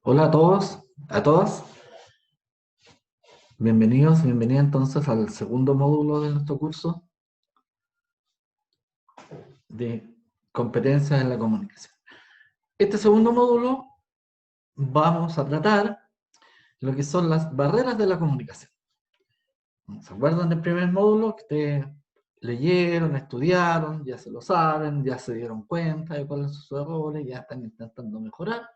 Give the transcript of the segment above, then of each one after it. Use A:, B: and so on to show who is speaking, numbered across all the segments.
A: Hola a todos, a todas. Bienvenidos, bienvenida entonces al segundo módulo de nuestro curso de competencias en la comunicación. Este segundo módulo vamos a tratar lo que son las barreras de la comunicación. ¿Se acuerdan del primer módulo que ustedes leyeron, estudiaron, ya se lo saben, ya se dieron cuenta de cuáles son sus errores, ya están intentando mejorar?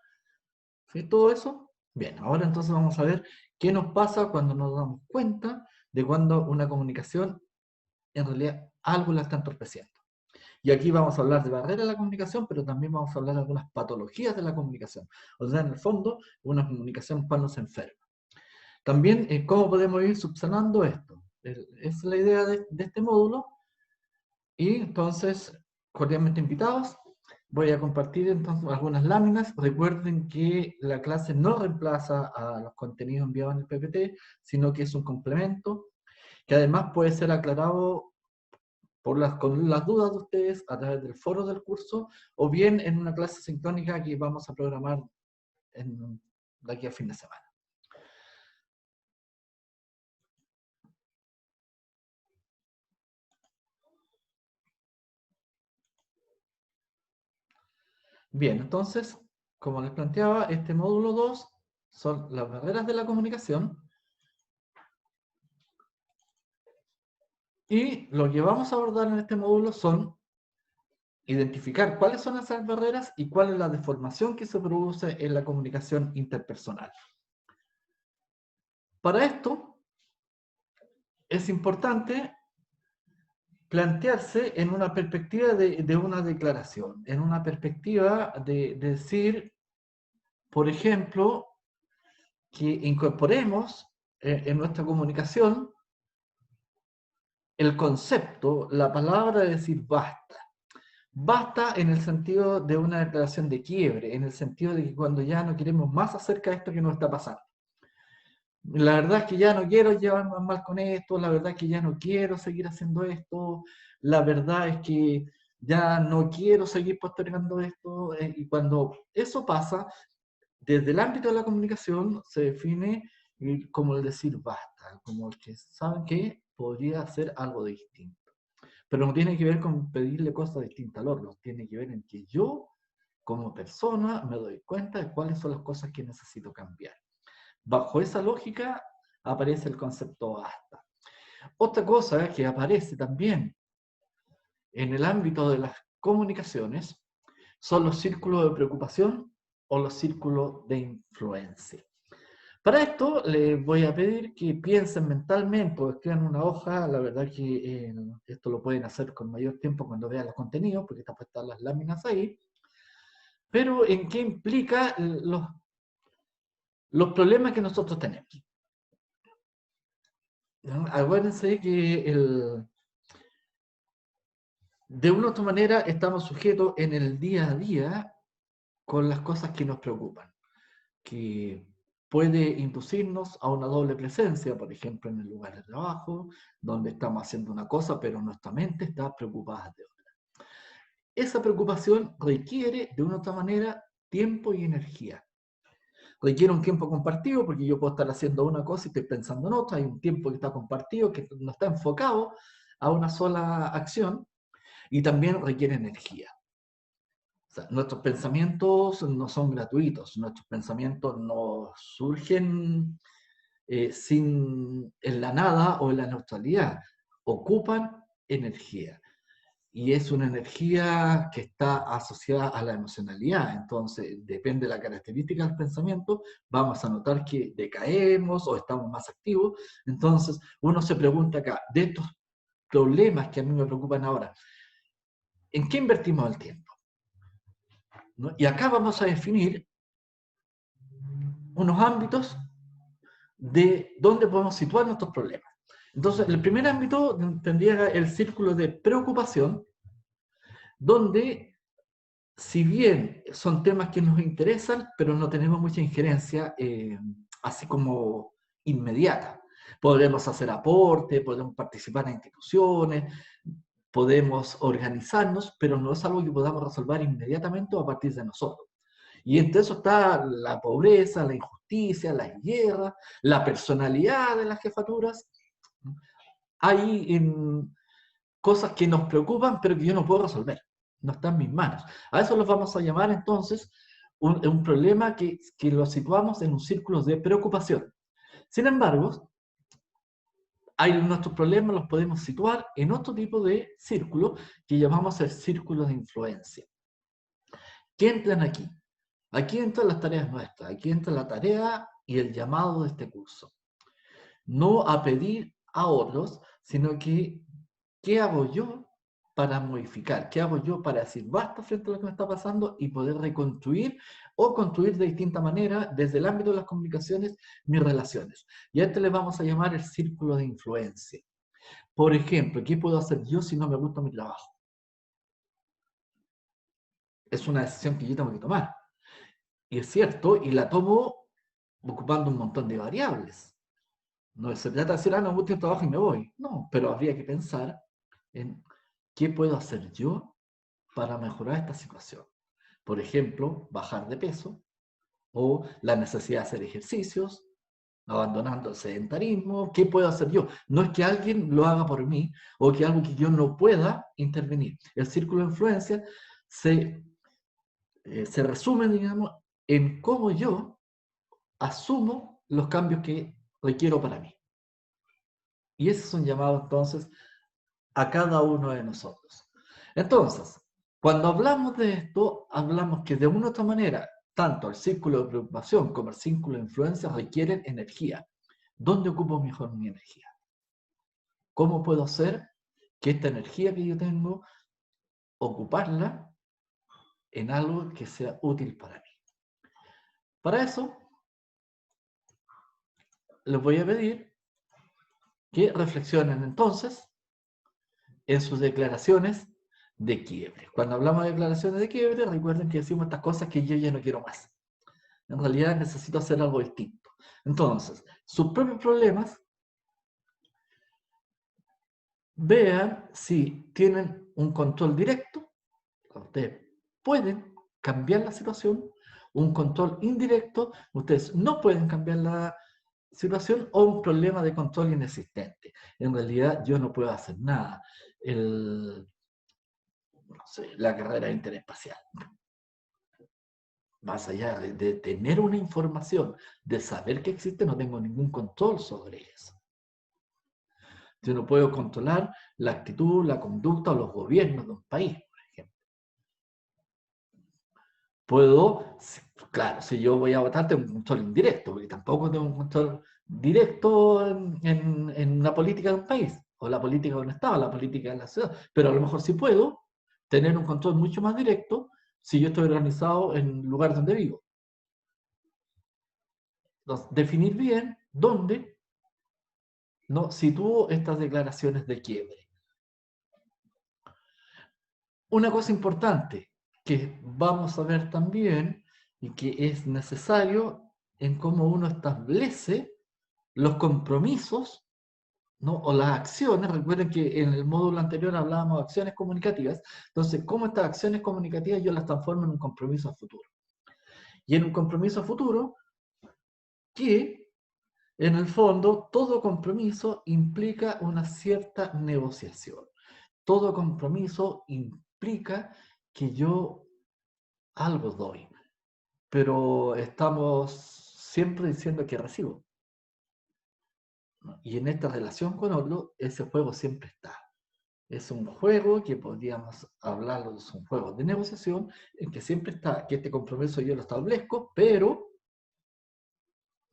A: ¿Sí? Todo eso. Bien, ahora entonces vamos a ver qué nos pasa cuando nos damos cuenta de cuando una comunicación en realidad algo la está entorpeciendo. Y aquí vamos a hablar de barreras de la comunicación, pero también vamos a hablar de algunas patologías de la comunicación. O sea, en el fondo, una comunicación cuando se enferma. También, cómo podemos ir subsanando esto. Es la idea de este módulo. Y entonces, cordialmente invitados, voy a compartir entonces algunas láminas. Recuerden que la clase no reemplaza a los contenidos enviados en el PPT, sino que es un complemento, que además puede ser aclarado con las dudas de ustedes a través del foro del curso, o bien en una clase sincrónica que vamos a programar de aquí a fin de semana. Bien, entonces, como les planteaba, este módulo 2 son las barreras de la comunicación, y lo que vamos a abordar en este módulo son identificar cuáles son esas barreras y cuál es la deformación que se produce en la comunicación interpersonal. Para esto, es importante plantearse en una perspectiva de una declaración, en una perspectiva de decir, por ejemplo, que incorporemos en nuestra comunicación el concepto, la palabra de decir basta. Basta en el sentido de una declaración de quiebre, en el sentido de que cuando ya no queremos más acerca de esto que nos está pasando. La verdad es que ya no quiero llevarme mal con esto, la verdad es que ya no quiero seguir haciendo esto, la verdad es que ya no quiero seguir postergando esto, y cuando eso pasa, desde el ámbito de la comunicación se define como el decir basta, como el que saben que podría hacer algo distinto. Pero no tiene que ver con pedirle cosas distintas al otro, tiene que ver en que yo, como persona, me doy cuenta de cuáles son las cosas que necesito cambiar. Bajo esa lógica aparece el concepto basta. Otra cosa que aparece también en el ámbito de las comunicaciones son los círculos de preocupación o los círculos de influencia. Para esto les voy a pedir que piensen mentalmente o escriban una hoja. La verdad que esto lo pueden hacer con mayor tiempo cuando vean los contenidos, porque están puestas las láminas ahí. Pero en qué implica los problemas que nosotros tenemos. ¿No? Acuérdense que de una u otra manera estamos sujetos en el día a día con las cosas que nos preocupan, que puede inducirnos a una doble presencia, por ejemplo, en el lugar de trabajo, donde estamos haciendo una cosa, pero nuestra mente está preocupada de otra. Esa preocupación requiere, de una u otra manera, tiempo y energía. Requiere un tiempo compartido, porque yo puedo estar haciendo una cosa y estoy pensando en otra, hay un tiempo que está compartido, que no está enfocado a una sola acción, y también requiere energía. O sea, nuestros pensamientos no son gratuitos, nuestros pensamientos no surgen en la nada o en la neutralidad, ocupan energía. Y es una energía que está asociada a la emocionalidad. Entonces, depende de la característica del pensamiento, vamos a notar que decaemos o estamos más activos. Entonces, uno se pregunta acá, de estos problemas que a mí me preocupan ahora, ¿en qué invertimos el tiempo? ¿No? Y acá vamos a definir unos ámbitos de dónde podemos situar nuestros problemas. Entonces, el primer ámbito tendría el círculo de preocupación, donde, si bien son temas que nos interesan, pero no tenemos mucha injerencia, así como inmediata. Podremos hacer aporte, podemos participar en instituciones, podemos organizarnos, pero no es algo que podamos resolver inmediatamente o a partir de nosotros. Y entre eso está la pobreza, la injusticia, las guerras, la personalidad de las jefaturas. Hay cosas que nos preocupan, pero que yo no puedo resolver. No está en mis manos. A eso los vamos a llamar entonces un problema que lo situamos en un círculo de preocupación. Sin embargo, nuestros problemas los podemos situar en otro tipo de círculo que llamamos el círculo de influencia. ¿Qué entran aquí? Aquí entran las tareas nuestras, aquí entra la tarea y el llamado de este curso. No a pedir a otros, sino que ¿qué hago yo para modificar? ¿Qué hago yo para decir basta frente a lo que me está pasando y poder reconstruir o construir de distinta manera desde el ámbito de las comunicaciones mis relaciones? Y a este le vamos a llamar el círculo de influencia. Por ejemplo, ¿qué puedo hacer yo si no me gusta mi trabajo? Es una decisión que yo tengo que tomar. Y es cierto, y la tomo ocupando un montón de variables. No se trata de decir, no me gusta el trabajo y me voy. No, pero habría que pensar en qué puedo hacer yo para mejorar esta situación. Por ejemplo, bajar de peso o la necesidad de hacer ejercicios, abandonando el sedentarismo. ¿Qué puedo hacer yo? No es que alguien lo haga por mí o que algo que yo no pueda intervenir. El círculo de influencia se resume, digamos, en cómo yo asumo los cambios que requiero para mí. Y ese es un llamado entonces a cada uno de nosotros. Entonces, cuando hablamos de esto, hablamos que de una u otra manera, tanto el círculo de preocupación como el círculo de influencia requieren energía. ¿Dónde ocupo mejor mi energía? ¿Cómo puedo hacer que esta energía que yo tengo, ocuparla en algo que sea útil para mí? Para eso, les voy a pedir que reflexionen entonces en sus declaraciones de quiebre. Cuando hablamos de declaraciones de quiebre, recuerden que decimos estas cosas que yo ya no quiero más. En realidad necesito hacer algo distinto. Entonces, sus propios problemas, vean si tienen un control directo. Ustedes pueden cambiar la situación. Un control indirecto, ustedes no pueden cambiar la situación, o un problema de control inexistente. En realidad yo no puedo hacer nada. No sé, la carrera interespacial. Más allá de tener una información, de saber que existe, no tengo ningún control sobre eso. Yo no puedo controlar la actitud, la conducta o los gobiernos de un país, por ejemplo. Puedo, claro, si yo voy a votar, tengo un control indirecto, porque tampoco tengo un control directo en la política de un país, o la política de un estado, la política de la ciudad, pero a lo mejor sí puedo tener un control mucho más directo si yo estoy organizado en el lugar donde vivo. Entonces, definir bien dónde no sitúo estas declaraciones de quiebre. Una cosa importante que vamos a ver también y que es necesario en cómo uno establece los compromisos, ¿no? O las acciones. Recuerden que en el módulo anterior hablábamos de acciones comunicativas. Entonces, cómo estas acciones comunicativas yo las transformo en un compromiso a futuro. Y en un compromiso a futuro que, en el fondo, todo compromiso implica una cierta negociación. Todo compromiso implica que yo algo doy, pero estamos siempre diciendo que recibo. ¿No? Y en esta relación con otro, ese juego siempre está. Es un juego que podríamos hablarlo, es un juego de negociación, en que siempre está, que este compromiso yo lo establezco, pero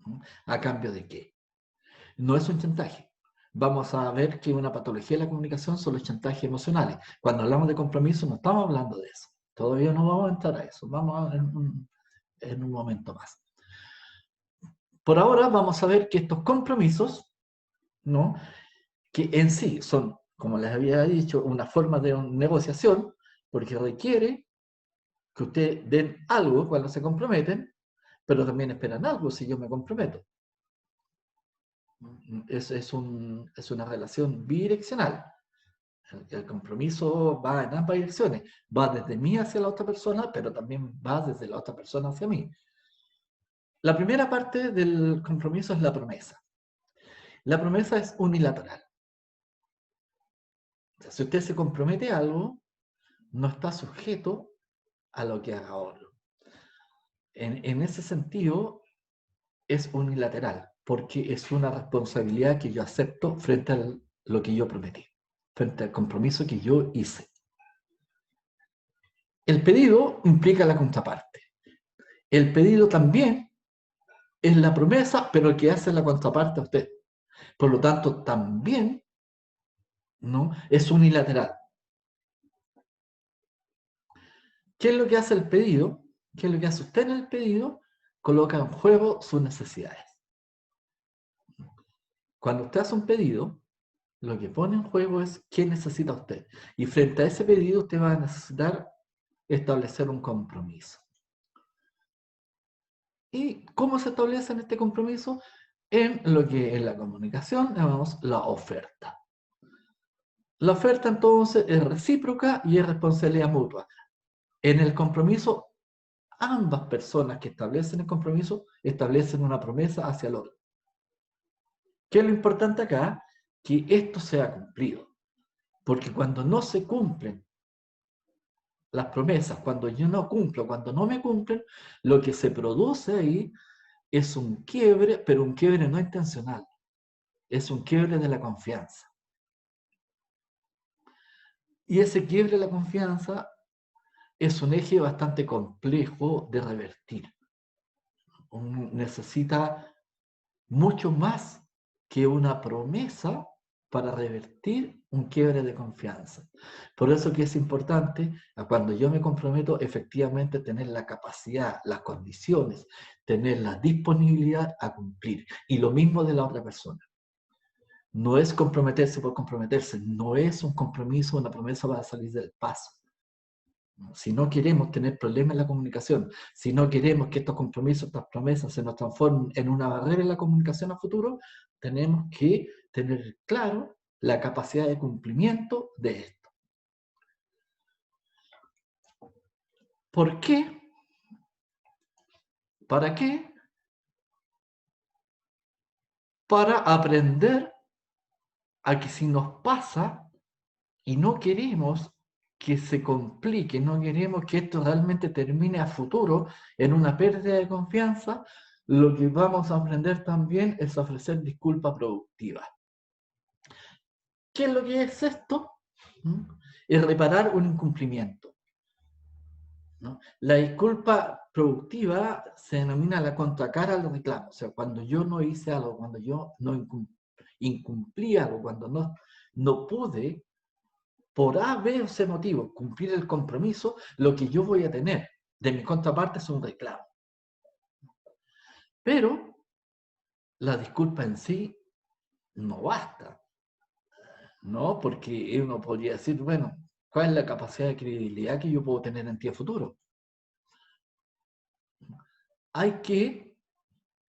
A: ¿no? ¿A cambio de qué? No es un chantaje. Vamos a ver que una patología de la comunicación son los chantajes emocionales. Cuando hablamos de compromiso no estamos hablando de eso. Todavía no vamos a entrar a eso. Vamos en un momento más. Por ahora vamos a ver que estos compromisos, ¿no? Que en sí son, como les había dicho, una forma de negociación, porque requiere que ustedes den algo cuando se comprometen, pero también esperan algo si yo me comprometo. Es una relación bidireccional. El compromiso va en ambas direcciones. Va desde mí hacia la otra persona, pero también va desde la otra persona hacia mí. La primera parte del compromiso es la promesa. La promesa es unilateral. O sea, si usted se compromete a algo, no está sujeto a lo que haga otro. En ese sentido, es unilateral, porque es una responsabilidad que yo acepto frente a lo que yo prometí, frente al compromiso que yo hice. El pedido implica la contraparte. El pedido también es la promesa, pero que hace la contraparte a usted. Por lo tanto, también, ¿no?, es unilateral. ¿Qué es lo que hace el pedido? ¿Qué es lo que hace usted en el pedido? Coloca en juego sus necesidades. Cuando usted hace un pedido, lo que pone en juego es qué necesita usted. Y frente a ese pedido usted va a necesitar establecer un compromiso. ¿Y cómo se establece en este compromiso? En lo que en la comunicación llamamos la oferta. La oferta entonces es recíproca y es responsabilidad mutua. En el compromiso, ambas personas que establecen el compromiso establecen una promesa hacia el otro. ¿Qué es lo importante acá? Que esto sea cumplido. Porque cuando no se cumplen las promesas, cuando yo no cumplo, cuando no me cumplen, lo que se produce ahí es un quiebre, pero un quiebre no intencional. Es un quiebre de la confianza. Y ese quiebre de la confianza es un eje bastante complejo de revertir. Necesita mucho más que una promesa para revertir un quiebre de confianza. Por eso que es importante, cuando yo me comprometo, efectivamente tener la capacidad, las condiciones, tener la disponibilidad a cumplir. Y lo mismo de la otra persona. No es comprometerse por comprometerse, no es un compromiso, una promesa para salir del paso. Si no queremos tener problemas en la comunicación, si no queremos que estos compromisos, estas promesas se nos transformen en una barrera en la comunicación a futuro, tenemos que tener claro la capacidad de cumplimiento de esto. ¿Por qué? ¿Para qué? Para aprender a que si nos pasa y no queremos que se complique, no queremos que esto realmente termine a futuro en una pérdida de confianza, lo que vamos a aprender también es ofrecer disculpas productivas. ¿Qué es lo que es esto? Es reparar un incumplimiento, ¿no? La disculpa productiva se denomina la contracara al reclamo. O sea, cuando yo no hice algo, cuando yo no incumplí algo, cuando no pude, por A, B o C motivo, cumplir el compromiso, lo que yo voy a tener de mi contraparte es un reclamo. Pero la disculpa en sí no basta, ¿no? Porque uno podría decir, bueno, ¿cuál es la capacidad de credibilidad que yo puedo tener en ti a futuro? Hay que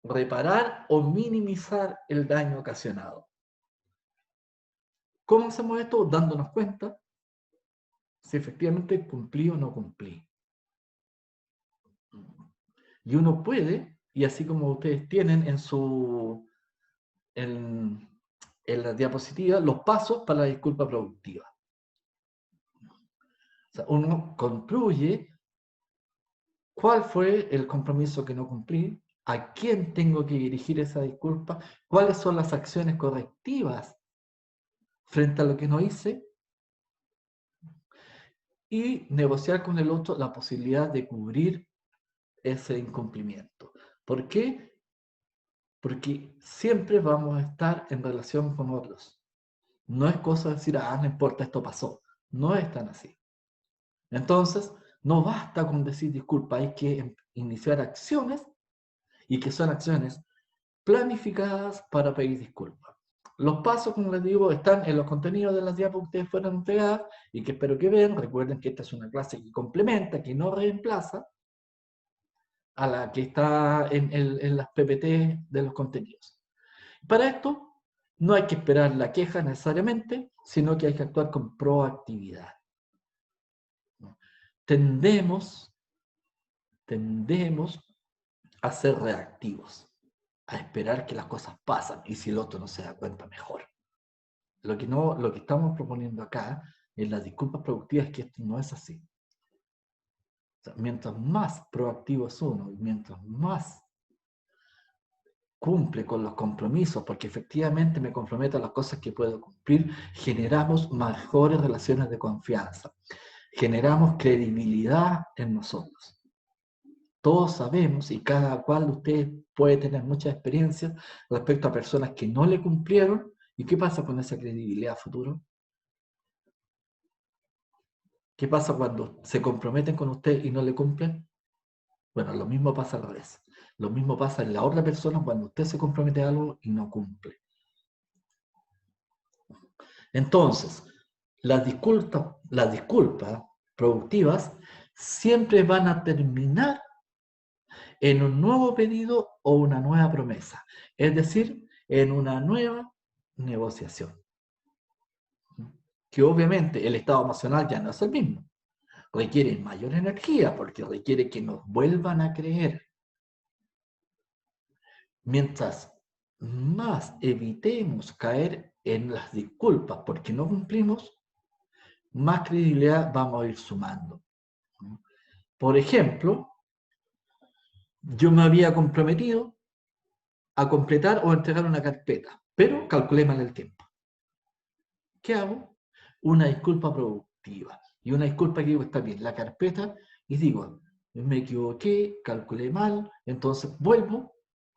A: reparar o minimizar el daño ocasionado. ¿Cómo hacemos esto? Dándonos cuenta si efectivamente cumplí o no cumplí. Y uno puede, y así como ustedes tienen en la diapositiva, los pasos para la disculpa productiva. O sea, uno concluye cuál fue el compromiso que no cumplí, a quién tengo que dirigir esa disculpa, cuáles son las acciones correctivas frente a lo que no hice, y negociar con el otro la posibilidad de cubrir ese incumplimiento. ¿Por qué? Porque siempre vamos a estar en relación con otros. No es cosa de decir, no importa, esto pasó. No es tan así. Entonces, no basta con decir disculpa, hay que iniciar acciones, y que son acciones planificadas para pedir disculpas. Los pasos, como les digo, están en los contenidos de las diapositivas que ustedes fueron entregadas y que espero que vean. Recuerden que esta es una clase que complementa, que no reemplaza a la que está en las PPT de los contenidos. Para esto, No hay que esperar la queja necesariamente, sino que hay que actuar con proactividad. Tendemos a ser reactivos, a esperar que las cosas pasan y si el otro no se da cuenta, mejor. Lo que estamos proponiendo acá en las disculpas productivas es que esto no es así. O sea, mientras más proactivo es uno, mientras más cumple con los compromisos, porque efectivamente me comprometo a las cosas que puedo cumplir, generamos mejores relaciones de confianza, generamos credibilidad en nosotros. Todos sabemos, y cada cual de ustedes puede tener muchas experiencias respecto a personas que no le cumplieron, ¿y qué pasa con esa credibilidad futuro? ¿Qué pasa cuando se comprometen con usted y no le cumplen? Bueno, lo mismo pasa al revés. Lo mismo pasa en la otra persona cuando usted se compromete a algo y no cumple. Entonces, las disculpas productivas siempre van a terminar en un nuevo pedido o una nueva promesa, es decir, en una nueva negociación. Que obviamente el estado emocional ya no es el mismo. Requiere mayor energía porque requiere que nos vuelvan a creer. Mientras más evitemos caer en las disculpas porque no cumplimos, más credibilidad vamos a ir sumando. Por ejemplo, yo me había comprometido a completar o entregar una carpeta, pero calculé mal el tiempo. ¿Qué hago? Una disculpa productiva. Y una disculpa que digo, está bien, la carpeta, y digo, me equivoqué, calculé mal, entonces vuelvo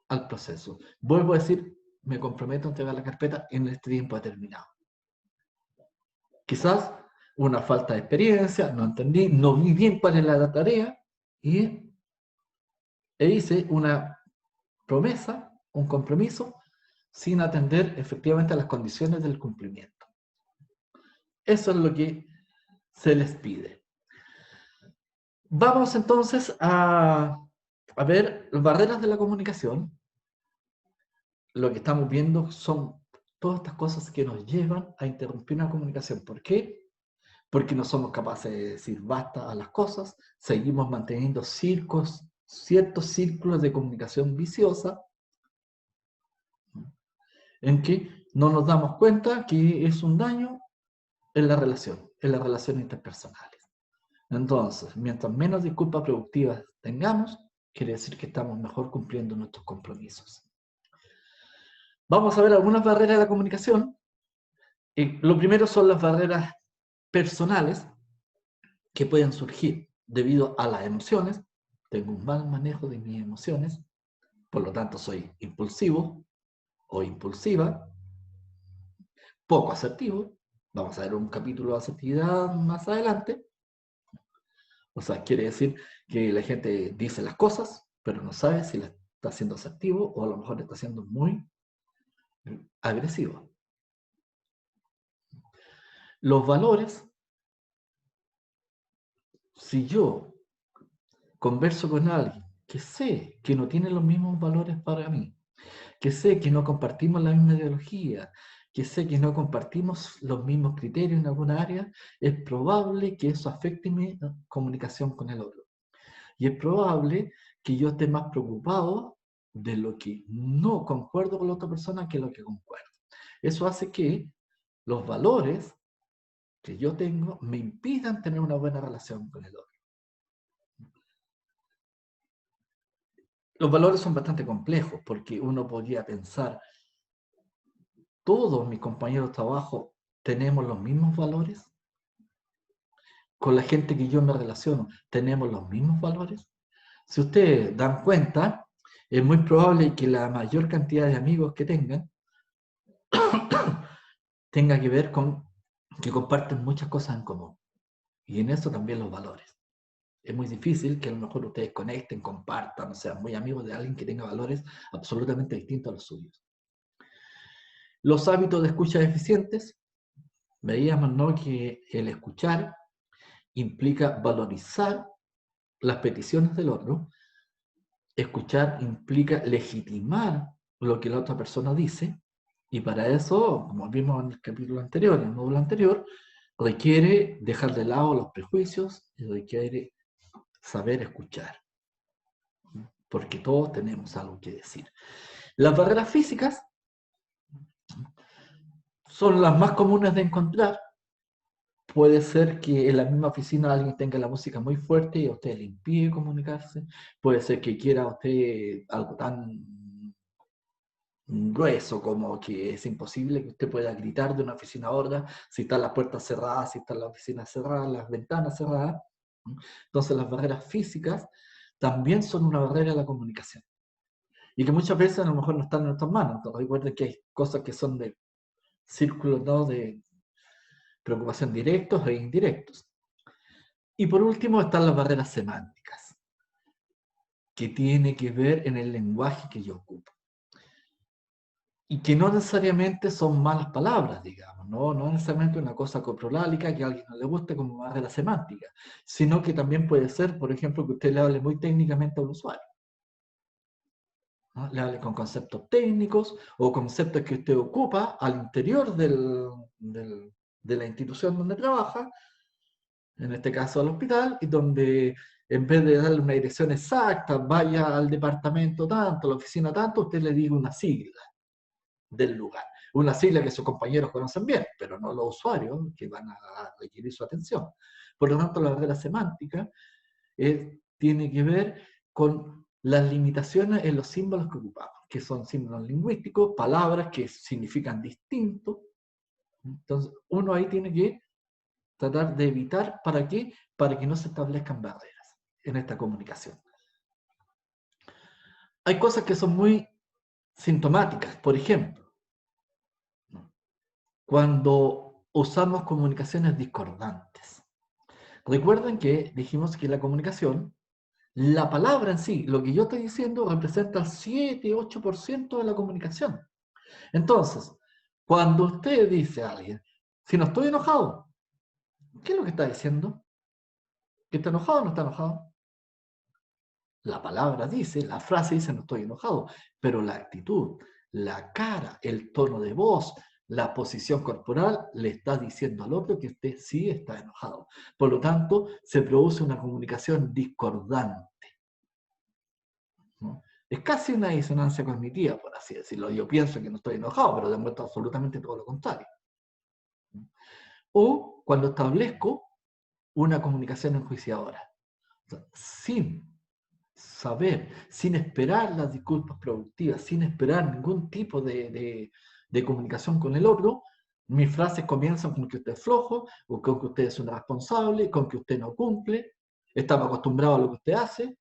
A: al proceso. Vuelvo a decir, me comprometo a entregar la carpeta en este tiempo determinado. Quizás una falta de experiencia, no entendí, no vi bien cuál es la tarea, e hice una promesa, un compromiso, sin atender efectivamente a las condiciones del cumplimiento. Eso es lo que se les pide. Vamos entonces a ver las barreras de la comunicación. Lo que estamos viendo son todas estas cosas que nos llevan a interrumpir una comunicación. ¿Por qué? Porque no somos capaces de decir basta a las cosas, seguimos manteniendo ciertos círculos de comunicación viciosa en que no nos damos cuenta que es un daño en las relaciones interpersonales. Entonces, mientras menos disculpas productivas tengamos, quiere decir que estamos mejor cumpliendo nuestros compromisos. Vamos a ver algunas barreras de la comunicación. Lo primero son las barreras personales que pueden surgir debido a las emociones. Tengo un mal manejo de mis emociones, por lo tanto soy impulsivo o impulsiva, poco asertivo. Vamos a ver un capítulo de asertividad más adelante. O sea, quiere decir que la gente dice las cosas, pero no sabe si la está siendo asertivo o a lo mejor está siendo muy agresivo. Los valores, si yo converso con alguien que sé que no tiene los mismos valores para mí, que sé que no compartimos la misma ideología, que sé que no compartimos los mismos criterios en alguna área, es probable que eso afecte mi comunicación con el otro. Y es probable que yo esté más preocupado de lo que no concuerdo con la otra persona que lo que concuerdo. Eso hace que los valores que yo tengo me impidan tener una buena relación con el otro. Los valores son bastante complejos porque uno podría pensar, ¿todos mis compañeros de trabajo tenemos los mismos valores? ¿Con la gente que yo me relaciono tenemos los mismos valores? Si ustedes dan cuenta, es muy probable que la mayor cantidad de amigos que tengan tenga que ver con que comparten muchas cosas en común. Y en eso también los valores. Es muy difícil que a lo mejor ustedes conecten, compartan, o sean muy amigos de alguien que tenga valores absolutamente distintos a los suyos. Los hábitos de escucha eficientes, veíamos, ¿no?, que el escuchar implica valorizar las peticiones del otro. Escuchar implica legitimar lo que la otra persona dice. Y para eso, como vimos en el capítulo anterior, en el módulo anterior, requiere dejar de lado los prejuicios y requiere saber escuchar, porque todos tenemos algo que decir. Las barreras físicas son las más comunes de encontrar. Puede ser que en la misma oficina alguien tenga la música muy fuerte y a usted le impide comunicarse. Puede ser que quiera usted algo tan grueso como que es imposible que usted pueda gritar de una oficina a otra si están las puertas cerradas, si están las oficinas cerradas, las ventanas cerradas. Entonces las barreras físicas también son una barrera a la comunicación. Y que muchas veces a lo mejor no están en nuestras manos. Entonces recuerden que hay cosas que son de círculos, ¿no?, de preocupación directos e indirectos. Y por último están las barreras semánticas, que tiene que ver en el lenguaje que yo ocupo. Y que no necesariamente son malas palabras, digamos, no es necesariamente una cosa coprolálica que a alguien no le guste como barrera semántica, sino que también puede ser, por ejemplo, que usted le hable muy técnicamente a un usuario, ¿no? Le hable con conceptos técnicos o conceptos que usted ocupa al interior de la institución donde trabaja, en este caso al hospital, y donde en vez de darle una dirección exacta, vaya al departamento tanto, a la oficina tanto, usted le diga una sigla del lugar. Una sigla que sus compañeros conocen bien, pero no los usuarios que van a requerir su atención. Por lo tanto, la barrera semántica tiene que ver con las limitaciones en los símbolos que ocupamos, que son símbolos lingüísticos, palabras que significan distinto. Entonces, uno ahí tiene que tratar de evitar, ¿para qué? Para que no se establezcan barreras en esta comunicación. Hay cosas que son muy sintomáticas, por ejemplo, cuando usamos comunicaciones discordantes. Recuerden que dijimos que la comunicación, la palabra en sí, lo que yo estoy diciendo, representa el 7-8% de la comunicación. Entonces, cuando usted dice a alguien, si no estoy enojado, ¿qué es lo que está diciendo? ¿Que está enojado o no está enojado? La palabra dice, la frase dice no estoy enojado, pero la actitud, la cara, el tono de voz, la posición corporal le está diciendo al otro que usted sí está enojado. Por lo tanto, se produce una comunicación discordante, ¿no? Es casi una disonancia cognitiva, por así decirlo. Yo pienso que no estoy enojado, pero demuestro absolutamente todo lo contrario. O cuando establezco una comunicación enjuiciadora, o sea, sin saber, sin esperar las disculpas productivas, sin esperar ningún tipo de comunicación con el otro, mis frases comienzan con que usted es flojo, o con que usted es un irresponsable, con que usted no cumple, estamos acostumbrados a lo que usted hace.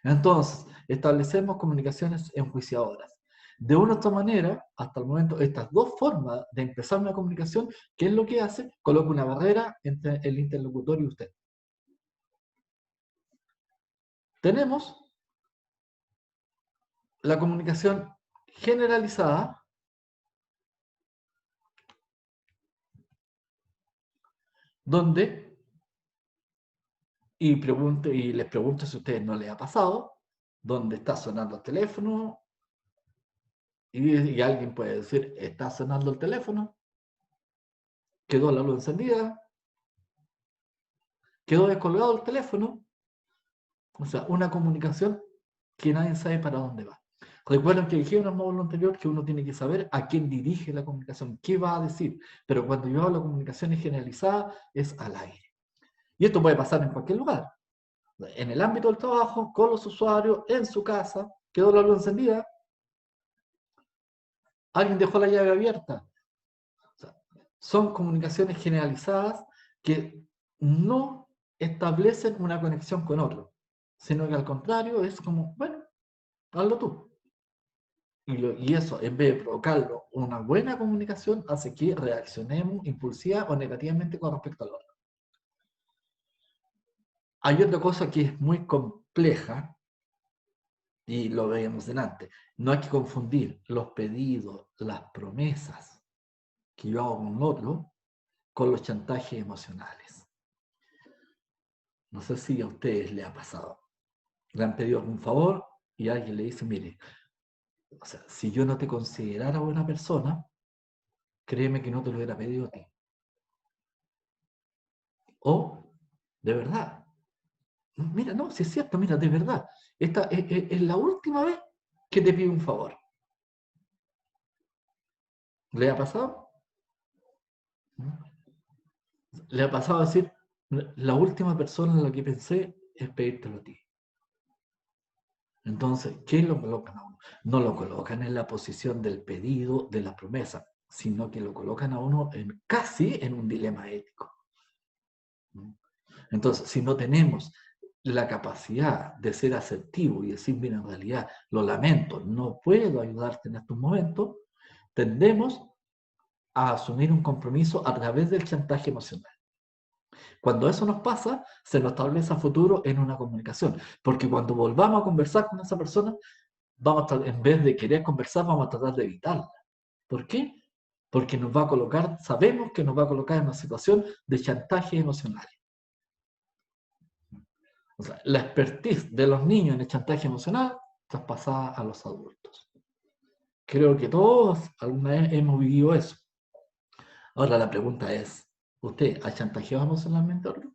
A: Entonces, establecemos comunicaciones enjuiciadoras. De una u otra manera, hasta el momento, estas dos formas de empezar una comunicación, ¿qué es lo que hace? Coloca una barrera entre el interlocutor y usted. Tenemos la comunicación generalizada, donde, y les pregunto si a ustedes no les ha pasado, donde está sonando el teléfono y alguien puede decir, está sonando el teléfono, quedó la luz encendida, quedó descolgado el teléfono, o sea, una comunicación que nadie sabe para dónde va. Recuerden que dije en el módulo anterior que uno tiene que saber a quién dirige la comunicación, qué va a decir, pero cuando yo hablo de comunicación generalizada es al aire. Y esto puede pasar en cualquier lugar. En el ámbito del trabajo, con los usuarios, en su casa, quedó la luz encendida, alguien dejó la llave abierta. O sea, son comunicaciones generalizadas que no establecen una conexión con otro, sino que al contrario es como, bueno, hazlo tú. Y eso, en vez de provocarlo una buena comunicación, hace que reaccionemos impulsiva o negativamente con respecto al otro. Hay otra cosa que es muy compleja, y lo veíamos delante. No hay que confundir los pedidos, las promesas que yo hago con otro con los chantajes emocionales. No sé si a ustedes les ha pasado. Le han pedido algún favor y alguien le dice, mire, o sea, si yo no te considerara buena persona, créeme que no te lo hubiera pedido a ti. O, de verdad, mira, no, si es cierto, mira, de verdad, esta es la última vez que te pido un favor. ¿Le ha pasado? ¿Le ha pasado a decir, la última persona en la que pensé es pedírtelo a ti? Entonces, ¿qué lo colocan a uno? No lo colocan en la posición del pedido, de la promesa, sino que lo colocan a uno casi en un dilema ético. Entonces, si no tenemos la capacidad de ser asertivo y decir, mira, en realidad, lo lamento, no puedo ayudarte en estos momentos, tendemos a asumir un compromiso a través del chantaje emocional. Cuando eso nos pasa, se nos establece a futuro en una comunicación, porque cuando volvamos a conversar con esa persona, en vez de querer conversar, vamos a tratar de evitarla. ¿Por qué? Porque nos va a colocar, sabemos que nos va a colocar en una situación de chantaje emocional. O sea, la expertise de los niños en el chantaje emocional traspasada a los adultos. Creo que todos alguna vez hemos vivido eso. Ahora la pregunta es, ¿usted ha chantajeado emocionalmente a otro?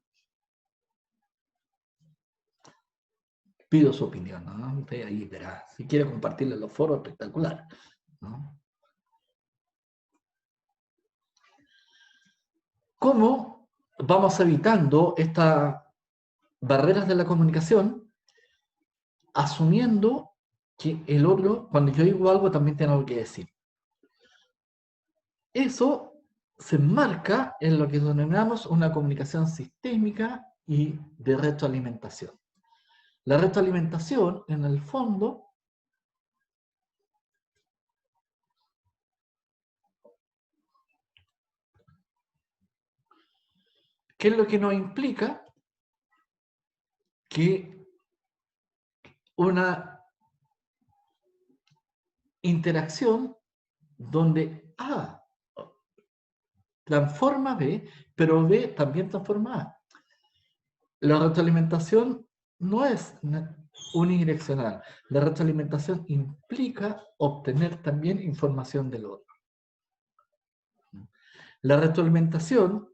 A: Pido su opinión, ¿no? Usted ahí verá. Si quiere compartirle en los foros, espectacular, ¿no? ¿Cómo vamos evitando estas barreras de la comunicación asumiendo que el otro, cuando yo digo algo, también tiene algo que decir? Eso se enmarca en lo que denominamos una comunicación sistémica y de retroalimentación. La retroalimentación, en el fondo, ¿qué es lo que nos implica? Que una interacción donde A transforma B, pero B también transforma A. La retroalimentación no es unidireccional. La retroalimentación implica obtener también información del otro. La retroalimentación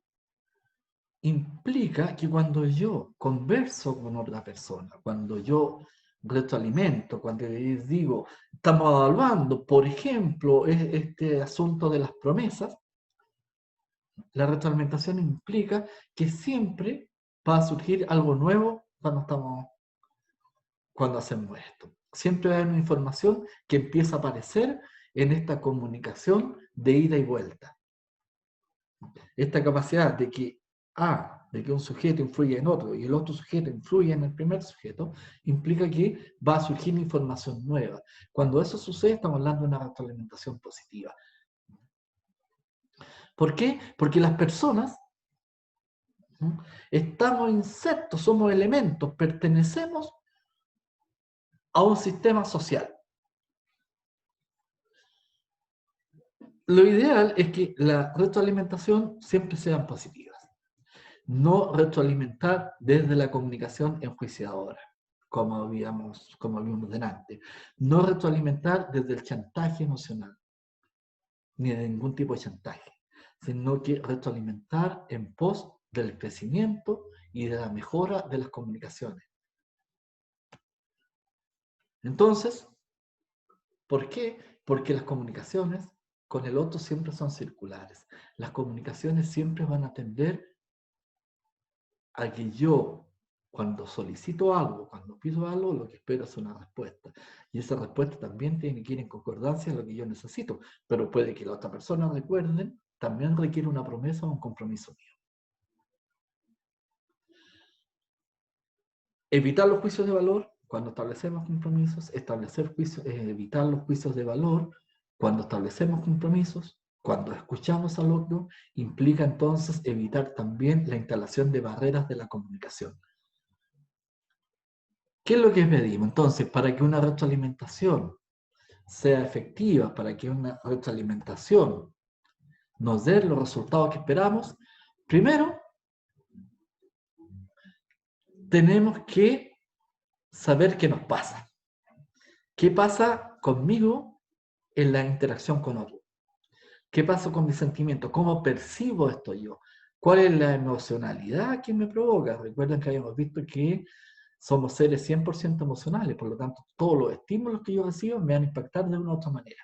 A: implica que cuando yo converso con otra persona, cuando yo retroalimento, cuando yo digo, estamos evaluando, por ejemplo, este asunto de las promesas, la retroalimentación implica que siempre va a surgir algo nuevo cuando hacemos esto. Siempre hay una información que empieza a aparecer en esta comunicación de ida y vuelta. Esta capacidad de que un sujeto influye en otro y el otro sujeto influye en el primer sujeto, implica que va a surgir información nueva. Cuando eso sucede, estamos hablando de una retroalimentación positiva. ¿Por qué? Porque las personas estamos insertos, somos elementos, pertenecemos a un sistema social. Lo ideal es que la retroalimentación siempre sean positivas. No retroalimentar desde la comunicación enjuiciadora, como vimos delante. No retroalimentar desde el chantaje emocional, ni de ningún tipo de chantaje, sino que retroalimentar en pos del crecimiento y de la mejora de las comunicaciones. Entonces, ¿por qué? Porque las comunicaciones con el otro siempre son circulares. Las comunicaciones siempre van a tender a que yo, cuando solicito algo, cuando pido algo, lo que espero es una respuesta. Y esa respuesta también tiene que ir en concordancia a lo que yo necesito. Pero puede que la otra persona recuerde, también requiere una promesa o un compromiso mío. Evitar los juicios de valor cuando establecemos compromisos, evitar los juicios de valor cuando establecemos compromisos, cuando escuchamos al otro, implica entonces evitar también la instalación de barreras de la comunicación. ¿Qué es lo que pedimos? Entonces, para que una retroalimentación sea efectiva, para que una retroalimentación nos dé los resultados que esperamos, primero tenemos que saber qué nos pasa. ¿Qué pasa conmigo en la interacción con otro? ¿Qué pasa con mi sentimiento? ¿Cómo percibo esto yo? ¿Cuál es la emocionalidad que me provoca? Recuerden que habíamos visto que somos seres 100% emocionales, por lo tanto, todos los estímulos que yo recibo me van a impactar de una u otra manera.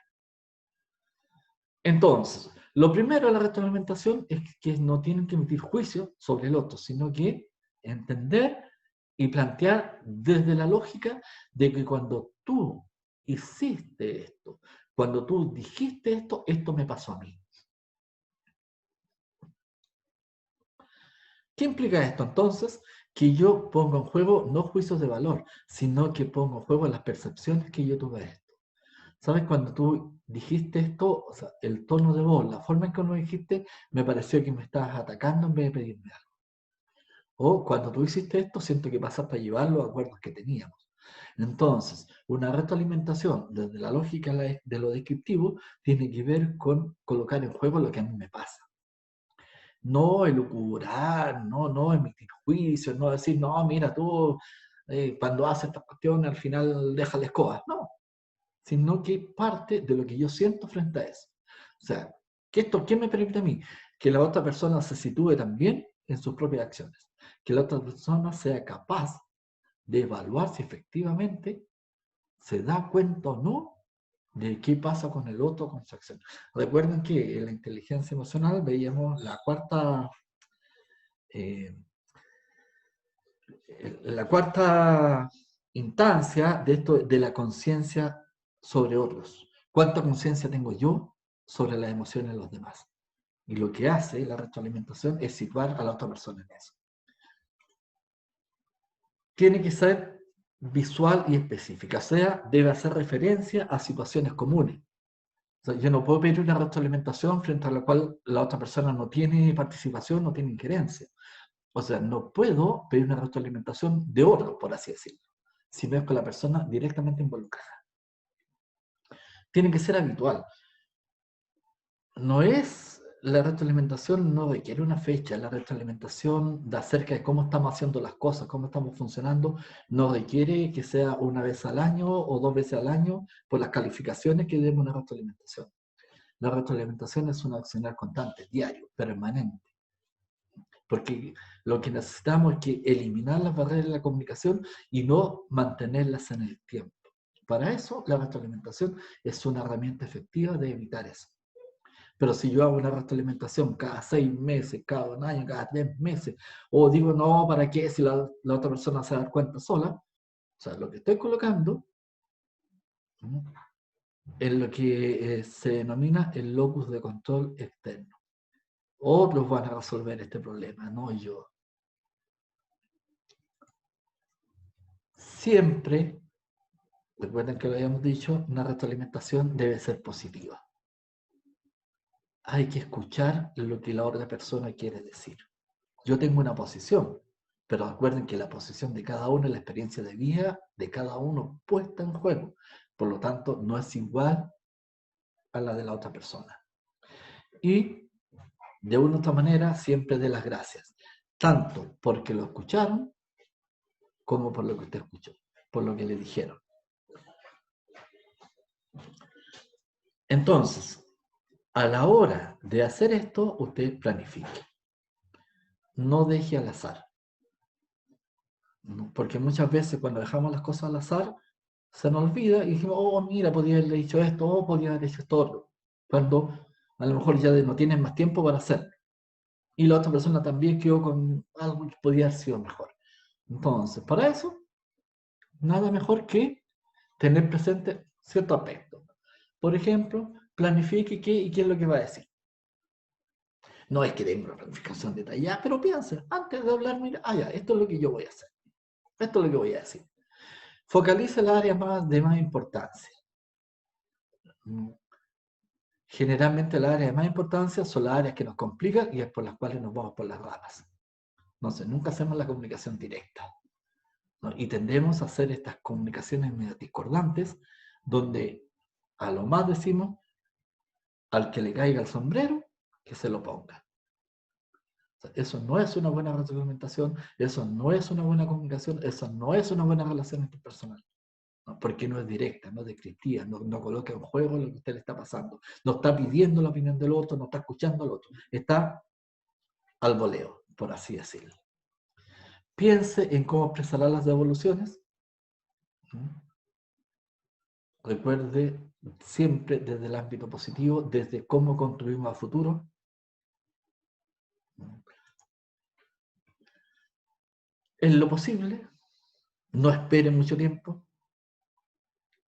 A: Entonces, lo primero de la retroalimentación es que no tienen que emitir juicio sobre el otro, sino que entender y plantear desde la lógica de que cuando tú hiciste esto, cuando tú dijiste esto, esto me pasó a mí. ¿Qué implica esto entonces? Que yo pongo en juego no juicios de valor, sino que pongo en juego las percepciones que yo tuve de esto. ¿Sabes? Cuando tú dijiste esto, o sea, el tono de voz, la forma en que lo dijiste, me pareció que me estabas atacando en vez de pedirme algo. O cuando tú hiciste esto, siento que pasaste a llevar los acuerdos que teníamos. Entonces, una retroalimentación desde la lógica de lo descriptivo tiene que ver con colocar en juego lo que a mí me pasa. No elucubrar, no emitir juicios, no decir, no, mira, tú cuando haces estas cuestiones al final dejas la escoba. No, sino que parte de lo que yo siento frente a eso. O sea, ¿qué me permite a mí? Que la otra persona se sitúe también en sus propias acciones. Que la otra persona sea capaz de evaluar si efectivamente se da cuenta o no de qué pasa con el otro, con su acción. Recuerden que en la inteligencia emocional veíamos eh, la cuarta instancia de esto de la conciencia sobre otros. ¿Cuánta conciencia tengo yo sobre las emociones de los demás? Y lo que hace la retroalimentación es situar a la otra persona en eso. Tiene que ser visual y específica, o sea, debe hacer referencia a situaciones comunes. O sea, yo no puedo pedir una retroalimentación frente a la cual la otra persona no tiene participación, no tiene injerencia. O sea, no puedo pedir una retroalimentación de otro, por así decirlo, si no es con la persona directamente involucrada. Tiene que ser habitual. No es, la retroalimentación no requiere una fecha, la retroalimentación de acerca de cómo estamos haciendo las cosas, cómo estamos funcionando, no requiere que sea una vez al año o dos veces al año por las calificaciones que demos una retroalimentación. La retroalimentación es un accionar constante, diario, permanente. Porque lo que necesitamos es que eliminar las barreras de la comunicación y no mantenerlas en el tiempo. Para eso, la retroalimentación es una herramienta efectiva de evitar eso. Pero si yo hago una retroalimentación cada 6 meses, cada un año, cada 3 meses, o digo, no, ¿para qué? Si la otra persona se da cuenta sola, o sea, lo que estoy colocando es lo que se denomina el locus de control externo. Otros van a resolver este problema, no yo. Siempre, recuerden que lo habíamos dicho, una retroalimentación debe ser positiva. Hay que escuchar lo que la otra persona quiere decir. Yo tengo una posición, pero recuerden que la posición de cada uno es la experiencia de vida de cada uno puesta en juego. Por lo tanto, no es igual a la de la otra persona. Y de una u otra manera, siempre dé las gracias, tanto porque lo escucharon como por lo que usted escuchó, por lo que le dijeron. Entonces, a la hora de hacer esto, usted planifique. No deje al azar. Porque muchas veces cuando dejamos las cosas al azar, se nos olvida y dijimos, oh, mira, podía haberle dicho esto, oh, podía haber hecho esto otro. Cuando a lo mejor ya no tienen más tiempo para hacerlo. Y la otra persona también quedó con algo que podía haber sido mejor. Entonces, para eso, nada mejor que tener presente cierto aspecto. Por ejemplo, planifique qué y qué es lo que va a decir. No es que tenga una planificación detallada, pero piensa, antes de hablar, mira, ya, esto es lo que yo voy a hacer. Esto es lo que voy a decir. Focaliza las áreas de más importancia. Generalmente las áreas de más importancia son las áreas que nos complican y es por las cuales nos vamos por las ramas. Entonces, nunca hacemos la comunicación directa, ¿no? Y tendemos a hacer estas comunicaciones medio discordantes, donde a lo más decimos, al que le caiga el sombrero, que se lo ponga. O sea, eso no es una buena retroalimentación, eso no es una buena comunicación, eso no es una buena relación interpersonal. ¿no? Porque no es directa, no es descriptiva, no coloca en juego lo que a usted le está pasando, no está pidiendo la opinión del otro, no está escuchando al otro, está al voleo, por así decirlo. Piense en cómo expresará las devoluciones. Recuerde siempre desde el ámbito positivo, desde cómo construimos a futuro. En lo posible, no espere mucho tiempo.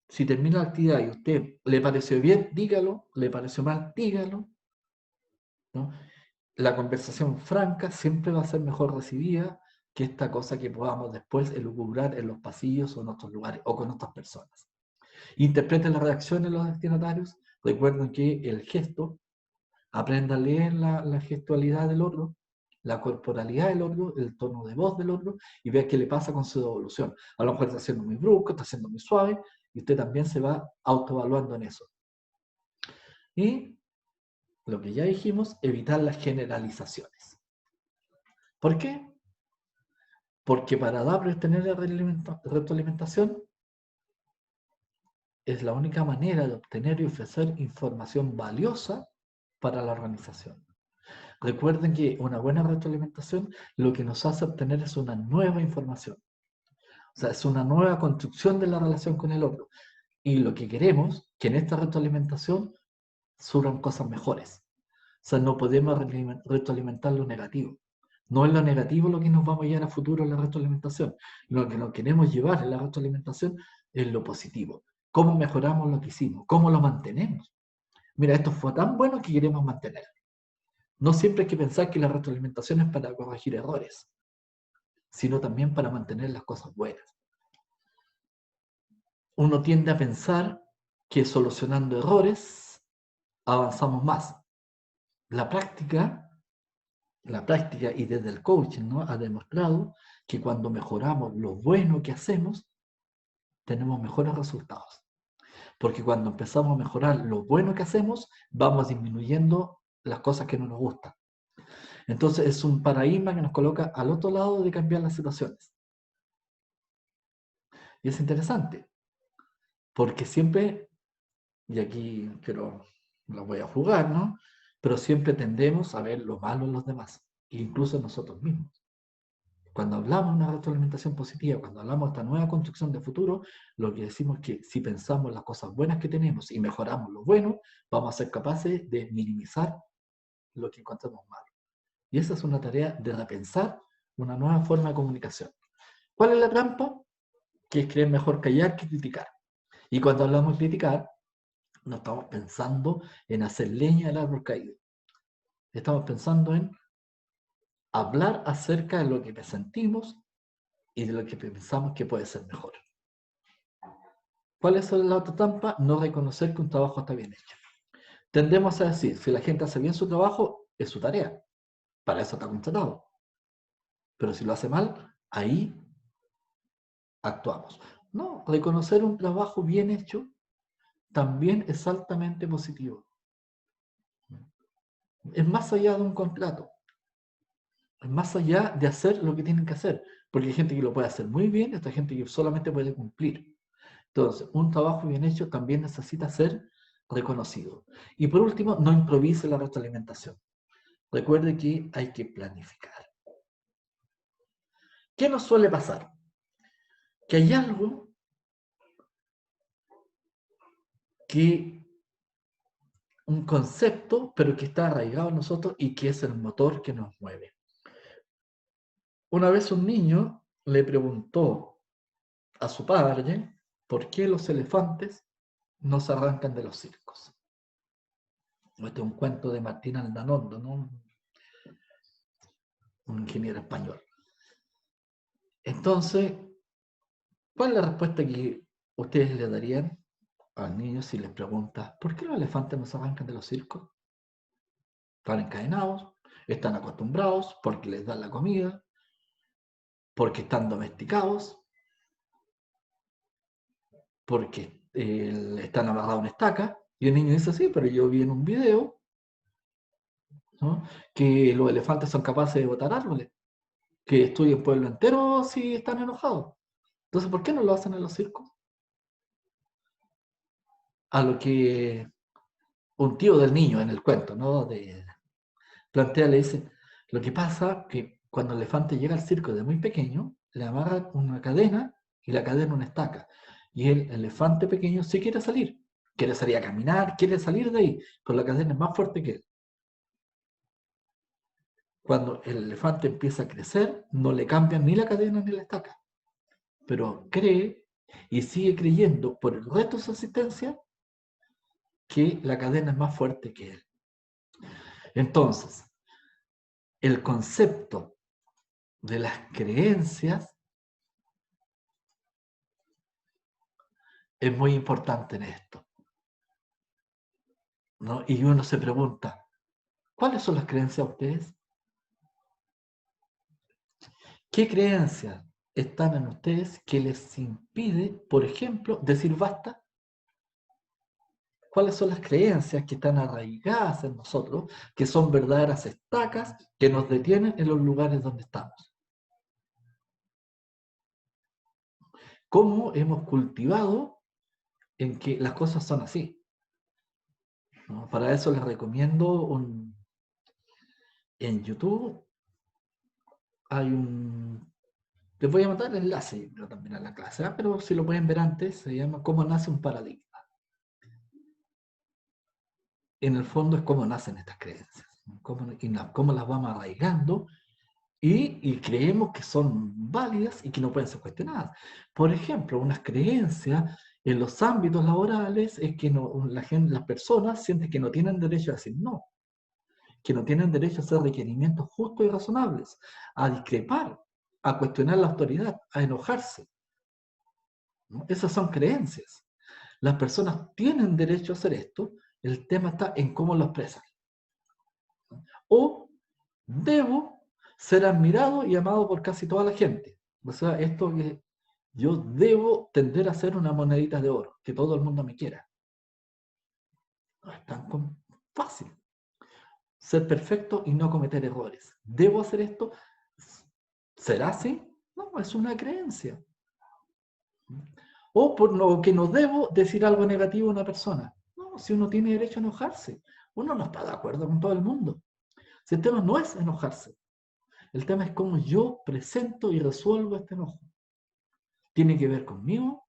A: Si termina la actividad y a usted le pareció bien, dígalo, le pareció mal, dígalo, ¿no? La conversación franca siempre va a ser mejor recibida que esta cosa que podamos después elucubrar en los pasillos o en otros lugares o con otras personas. Interpreten las reacciones de los destinatarios. Recuerden que el gesto, aprenda a leer la gestualidad del otro, la corporalidad del otro, el tono de voz del otro y vea qué le pasa con su devolución. A lo mejor está siendo muy brusco, está siendo muy suave y usted también se va autoevaluando en eso. Y lo que ya dijimos, evitar las generalizaciones. ¿Por qué? Porque para dar y obtener retroalimentación es la única manera de obtener y ofrecer información valiosa para la organización. Recuerden que una buena retroalimentación lo que nos hace obtener es una nueva información. O sea, es una nueva construcción de la relación con el otro. Y lo que queremos, que en esta retroalimentación surjan cosas mejores. O sea, no podemos retroalimentar lo negativo. No es lo negativo lo que nos vamos a llevar a futuro en la retroalimentación. Lo que nos queremos llevar en la retroalimentación es lo positivo. ¿Cómo mejoramos lo que hicimos? ¿Cómo lo mantenemos? Mira, esto fue tan bueno que queremos mantener. No siempre hay que pensar que la retroalimentación es para corregir errores, sino también para mantener las cosas buenas. Uno tiende a pensar que solucionando errores avanzamos más. La práctica y desde el coaching, ¿no?, ha demostrado que cuando mejoramos lo bueno que hacemos, tenemos mejores resultados. Porque cuando empezamos a mejorar lo bueno que hacemos, vamos disminuyendo las cosas que no nos gustan. Entonces es un paradigma que nos coloca al otro lado de cambiar las situaciones. Y es interesante, porque siempre, y aquí pero la voy a jugar, ¿no? Pero siempre tendemos a ver lo malo en los demás, incluso en nosotros mismos. Cuando hablamos de una retroalimentación positiva, cuando hablamos de esta nueva construcción de futuro, lo que decimos es que si pensamos en las cosas buenas que tenemos y mejoramos lo bueno, vamos a ser capaces de minimizar lo que encontramos malo. Y esa es una tarea de repensar una nueva forma de comunicación. ¿Cuál es la trampa? Que es creer mejor callar que criticar. Y cuando hablamos de criticar, no estamos pensando en hacer leña del árbol caído. Estamos pensando en hablar acerca de lo que sentimos y de lo que pensamos que puede ser mejor. ¿Cuál es la otra trampa? No reconocer que un trabajo está bien hecho. Tendemos a decir, si la gente hace bien su trabajo, es su tarea. Para eso está contratado. Pero si lo hace mal, ahí actuamos. No, reconocer un trabajo bien hecho también es altamente positivo. Es más allá de un contrato. Es más allá de hacer lo que tienen que hacer. Porque hay gente que lo puede hacer muy bien, esta gente que solamente puede cumplir. Entonces, un trabajo bien hecho también necesita ser reconocido. Y por último, no improvise la retroalimentación. Recuerde que hay que planificar. ¿Qué nos suele pasar? Que hay algo que, un concepto, pero que está arraigado en nosotros y que es el motor que nos mueve. Una vez un niño le preguntó a su padre por qué los elefantes no se arrancan de los circos. Este es un cuento de Martín Aldanondo, ¿no?, un ingeniero español. Entonces, ¿cuál es la respuesta que ustedes le darían al niño si les pregunta por qué los elefantes no se arrancan de los circos? Están encadenados, están acostumbrados, porque les dan la comida, porque están domesticados, porque están amarrados a una estaca. Y el niño dice, sí, pero yo vi en un video, ¿no?, que los elefantes son capaces de botar árboles, que destruyen pueblo entero si están enojados. Entonces, ¿por qué no lo hacen en los circos? a lo que un tío del niño en el cuento, ¿no? Plantea, le dice, lo que pasa que cuando el elefante llega al circo de muy pequeño, le amarran una cadena y la cadena una estaca. Y el elefante pequeño sí quiere salir a caminar, quiere salir de ahí, pero la cadena es más fuerte que él. Cuando el elefante empieza a crecer, no le cambian ni la cadena ni la estaca, pero cree y sigue creyendo por el resto de su existencia que la cadena es más fuerte que él. Entonces, el concepto de las creencias es muy importante en esto, ¿no? Y uno se pregunta, ¿cuáles son las creencias de ustedes? ¿Qué creencias están en ustedes que les impide, por ejemplo, decir basta? ¿Cuáles son las creencias que están arraigadas en nosotros, que son verdaderas estacas que nos detienen en los lugares donde estamos? ¿Cómo hemos cultivado en que las cosas son así? ¿No? Para eso les recomiendo en YouTube hay les voy a mandar el enlace pero también a la clase, ¿eh? Pero si lo pueden ver antes, se llama ¿Cómo nace un paradigma? En el fondo es cómo nacen estas creencias, cómo las vamos arraigando y creemos que son válidas y que no pueden ser cuestionadas. Por ejemplo, unas creencias en los ámbitos laborales es que las personas sienten que no tienen derecho a decir no, que no tienen derecho a hacer requerimientos justos y razonables, a discrepar, a cuestionar la autoridad, a enojarse, ¿no? Esas son creencias. Las personas tienen derecho a hacer esto, el tema está en cómo lo expresan. O debo ser admirado y amado por casi toda la gente. O sea, esto que yo debo tender a ser una monedita de oro, que todo el mundo me quiera. No es tan fácil. Ser perfecto y no cometer errores. ¿Debo hacer esto? ¿Será así? No, es una creencia. O por lo que no debo decir algo negativo a una persona. No, si uno tiene derecho a enojarse, uno no está de acuerdo con todo el mundo. Si el tema no es enojarse, el tema es cómo yo presento y resuelvo este enojo. Tiene que ver conmigo,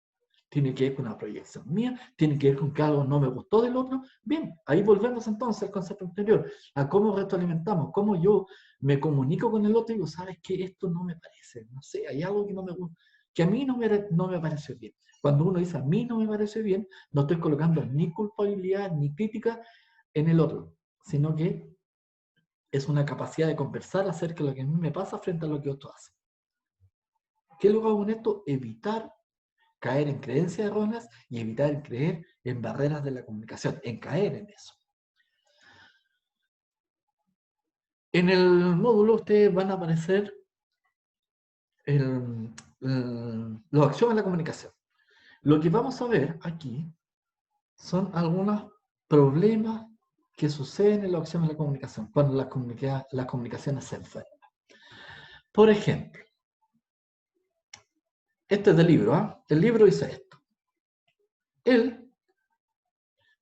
A: tiene que ver con una proyección mía, tiene que ver con que algo no me gustó del otro. Bien, ahí volvemos entonces al concepto anterior, a cómo retroalimentamos, cómo yo me comunico con el otro y digo, ¿sabes qué? Esto no me parece, no sé, hay algo que no me gusta, que a mí no me parece bien. Cuando uno dice a mí no me parece bien, no estoy colocando ni culpabilidad ni crítica en el otro, sino que es una capacidad de conversar acerca de lo que a mí me pasa frente a lo que otro hace. ¿Qué es lo que hago con esto? Evitar caer en creencias erróneas y evitar creer en barreras de la comunicación, en caer en eso. En el módulo ustedes van a aparecer los axiomas de la comunicación. Lo que vamos a ver aquí son algunos problemas que suceden en los axiomas de la comunicación, cuando las comunicaciones se enferman. Por ejemplo, este es del libro, ¿eh? El libro dice esto. Él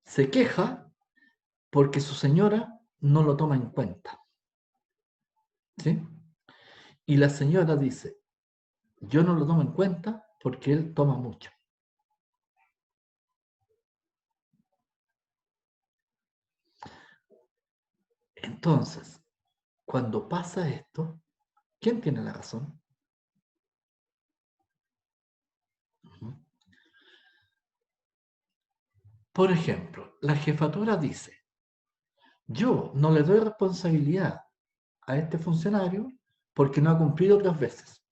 A: se queja porque su señora no lo toma en cuenta. ¿Sí? Y la señora dice, yo no lo tomo en cuenta porque él toma mucho. Entonces, cuando pasa esto, ¿quién tiene la razón? Por ejemplo, la jefatura dice, yo no le doy responsabilidad a este funcionario porque no ha cumplido otras veces.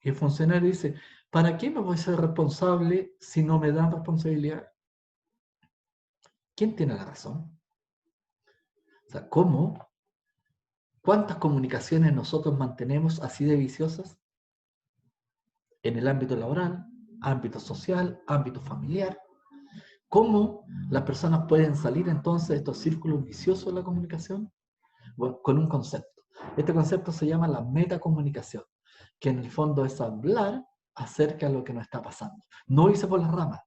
A: Y el funcionario dice, ¿para qué me voy a ser responsable si no me dan responsabilidad? ¿Quién tiene la razón? O sea, ¿cómo? ¿Cuántas comunicaciones nosotros mantenemos así de viciosas? En el ámbito laboral, ámbito social, ámbito familiar. ¿Cómo las personas pueden salir entonces de estos círculos viciosos de la comunicación? Bueno, con un concepto. Este concepto se llama la metacomunicación, que en el fondo es hablar acerca de lo que nos está pasando. No irse por las ramas,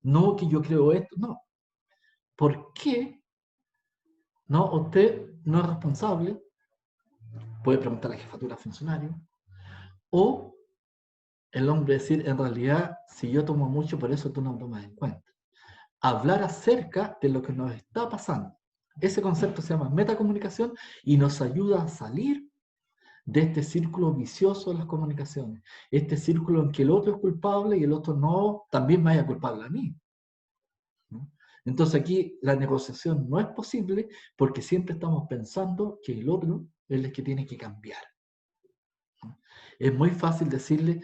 A: no que yo creo esto, no. ¿por qué no, usted no es responsable? Puede preguntar a la jefatura de funcionario. O el hombre decir, en realidad, si yo tomo mucho, por eso tú no tomas en cuenta. Hablar acerca de lo que nos está pasando. Ese concepto se llama metacomunicación y nos ayuda a salir de este círculo vicioso de las comunicaciones. Este círculo en que el otro es culpable y el otro no, también me haya culpable a mí. ¿No? Entonces aquí la negociación no es posible porque siempre estamos pensando que el otro es el que tiene que cambiar. ¿No? Es muy fácil decirle,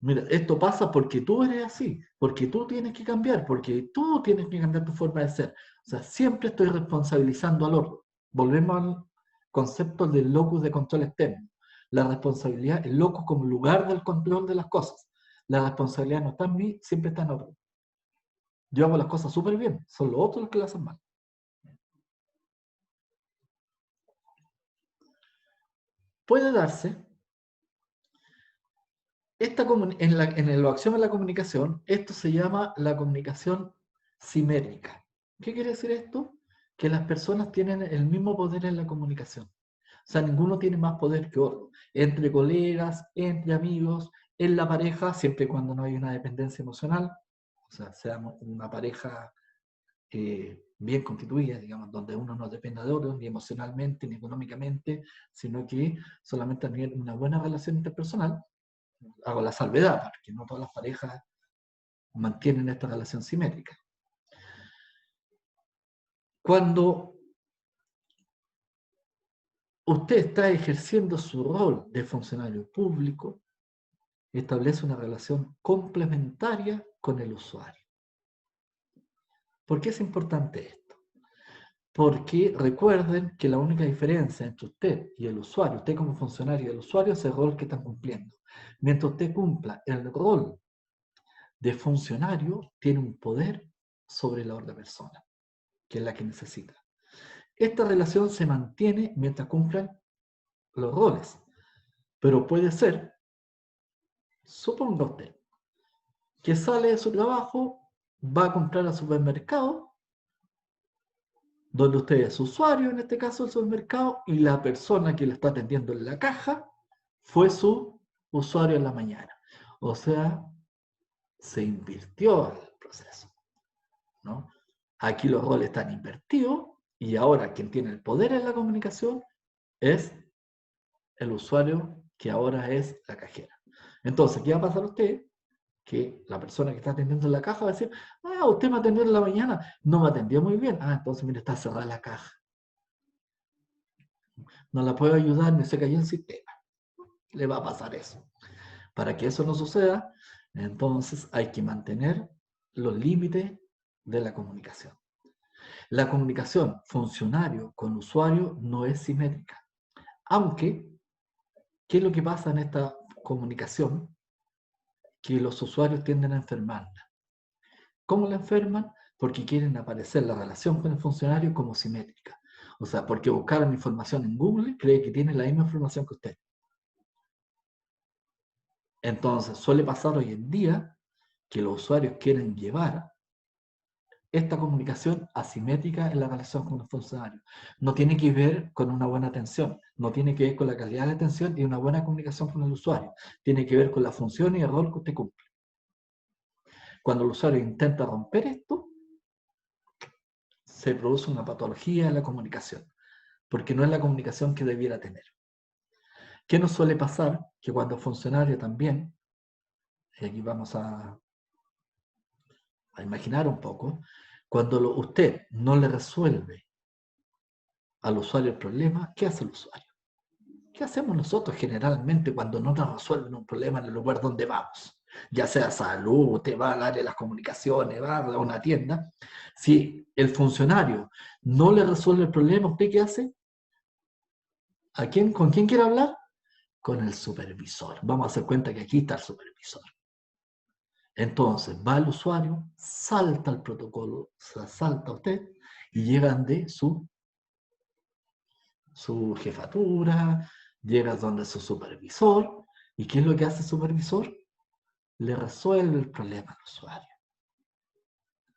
A: mira, esto pasa porque tú eres así, porque tú tienes que cambiar, porque tú tienes que cambiar tu forma de ser. O sea, siempre estoy responsabilizando al otro. Volvemos al concepto del locus de control externo. La responsabilidad, el locus como lugar del control de las cosas. La responsabilidad no está en mí, siempre está en otro. Yo hago las cosas súper bien, son los otros los que las hacen mal. Puede darse, en la acción de la comunicación, esto se llama la comunicación simétrica. ¿Qué quiere decir esto? Que las personas tienen el mismo poder en la comunicación. O sea, ninguno tiene más poder que otro. Entre colegas, entre amigos, en la pareja, siempre y cuando no hay una dependencia emocional, o sea, seamos una pareja bien constituida, digamos, donde uno no dependa de otro, ni emocionalmente, ni económicamente, sino que solamente tener una buena relación interpersonal. Hago la salvedad, porque no todas las parejas mantienen esta relación simétrica. Cuando usted está ejerciendo su rol de funcionario público, establece una relación complementaria con el usuario. ¿Por qué es importante esto? Porque recuerden que la única diferencia entre usted y el usuario, usted como funcionario y el usuario, es el rol que están cumpliendo. Mientras usted cumpla el rol de funcionario, tiene un poder sobre la otra persona, que es la que necesita. Esta relación se mantiene mientras cumplan los roles, pero puede ser, suponga usted, que sale de su trabajo, va a comprar al supermercado, donde usted es usuario, en este caso del supermercado, y la persona que le está atendiendo en la caja fue su usuario en la mañana. O sea, se invirtió el proceso, ¿no? Aquí los roles están invertidos y ahora quien tiene el poder en la comunicación es el usuario, que ahora es la cajera. Entonces, ¿qué va a pasar a usted? Que la persona que está atendiendo en la caja va a decir, ah, usted me atendió en la mañana, no me atendió muy bien. Ah, entonces, mire, está cerrada la caja. No la puedo ayudar, me se cayó el sistema. Le va a pasar eso. Para que eso no suceda, entonces hay que mantener los límites de la comunicación. La comunicación funcionario con usuario no es simétrica. Aunque, ¿qué es lo que pasa en esta comunicación? Que los usuarios tienden a enfermarla. ¿Cómo la enferman? Porque quieren aparecer la relación con el funcionario como simétrica. O sea, porque buscaron información en Google, cree que tiene la misma información que usted. Entonces, suele pasar hoy en día que los usuarios quieren llevar esta comunicación asimétrica en la relación con los funcionarios. No tiene que ver con una buena atención, no tiene que ver con la calidad de atención y una buena comunicación con el usuario. Tiene que ver con la función y el rol que usted cumple. Cuando el usuario intenta romper esto, se produce una patología en la comunicación, porque no es la comunicación que debiera tener. ¿Qué nos suele pasar? Que cuando el funcionario también, y aquí vamos a imaginar un poco, cuando usted no le resuelve al usuario el problema, ¿qué hace el usuario? ¿Qué hacemos nosotros generalmente cuando no nos resuelven un problema en el lugar donde vamos? Ya sea salud, usted va al área de las comunicaciones, va a una tienda. Si el funcionario no le resuelve el problema, ¿usted qué hace? ¿Con quién quiere hablar? Con el supervisor. Vamos a hacer cuenta que aquí está el supervisor. Entonces, va el usuario, salta el protocolo, salta usted y llegan de su jefatura, llega donde su supervisor. ¿Y qué es lo que hace el supervisor? Le resuelve el problema al usuario.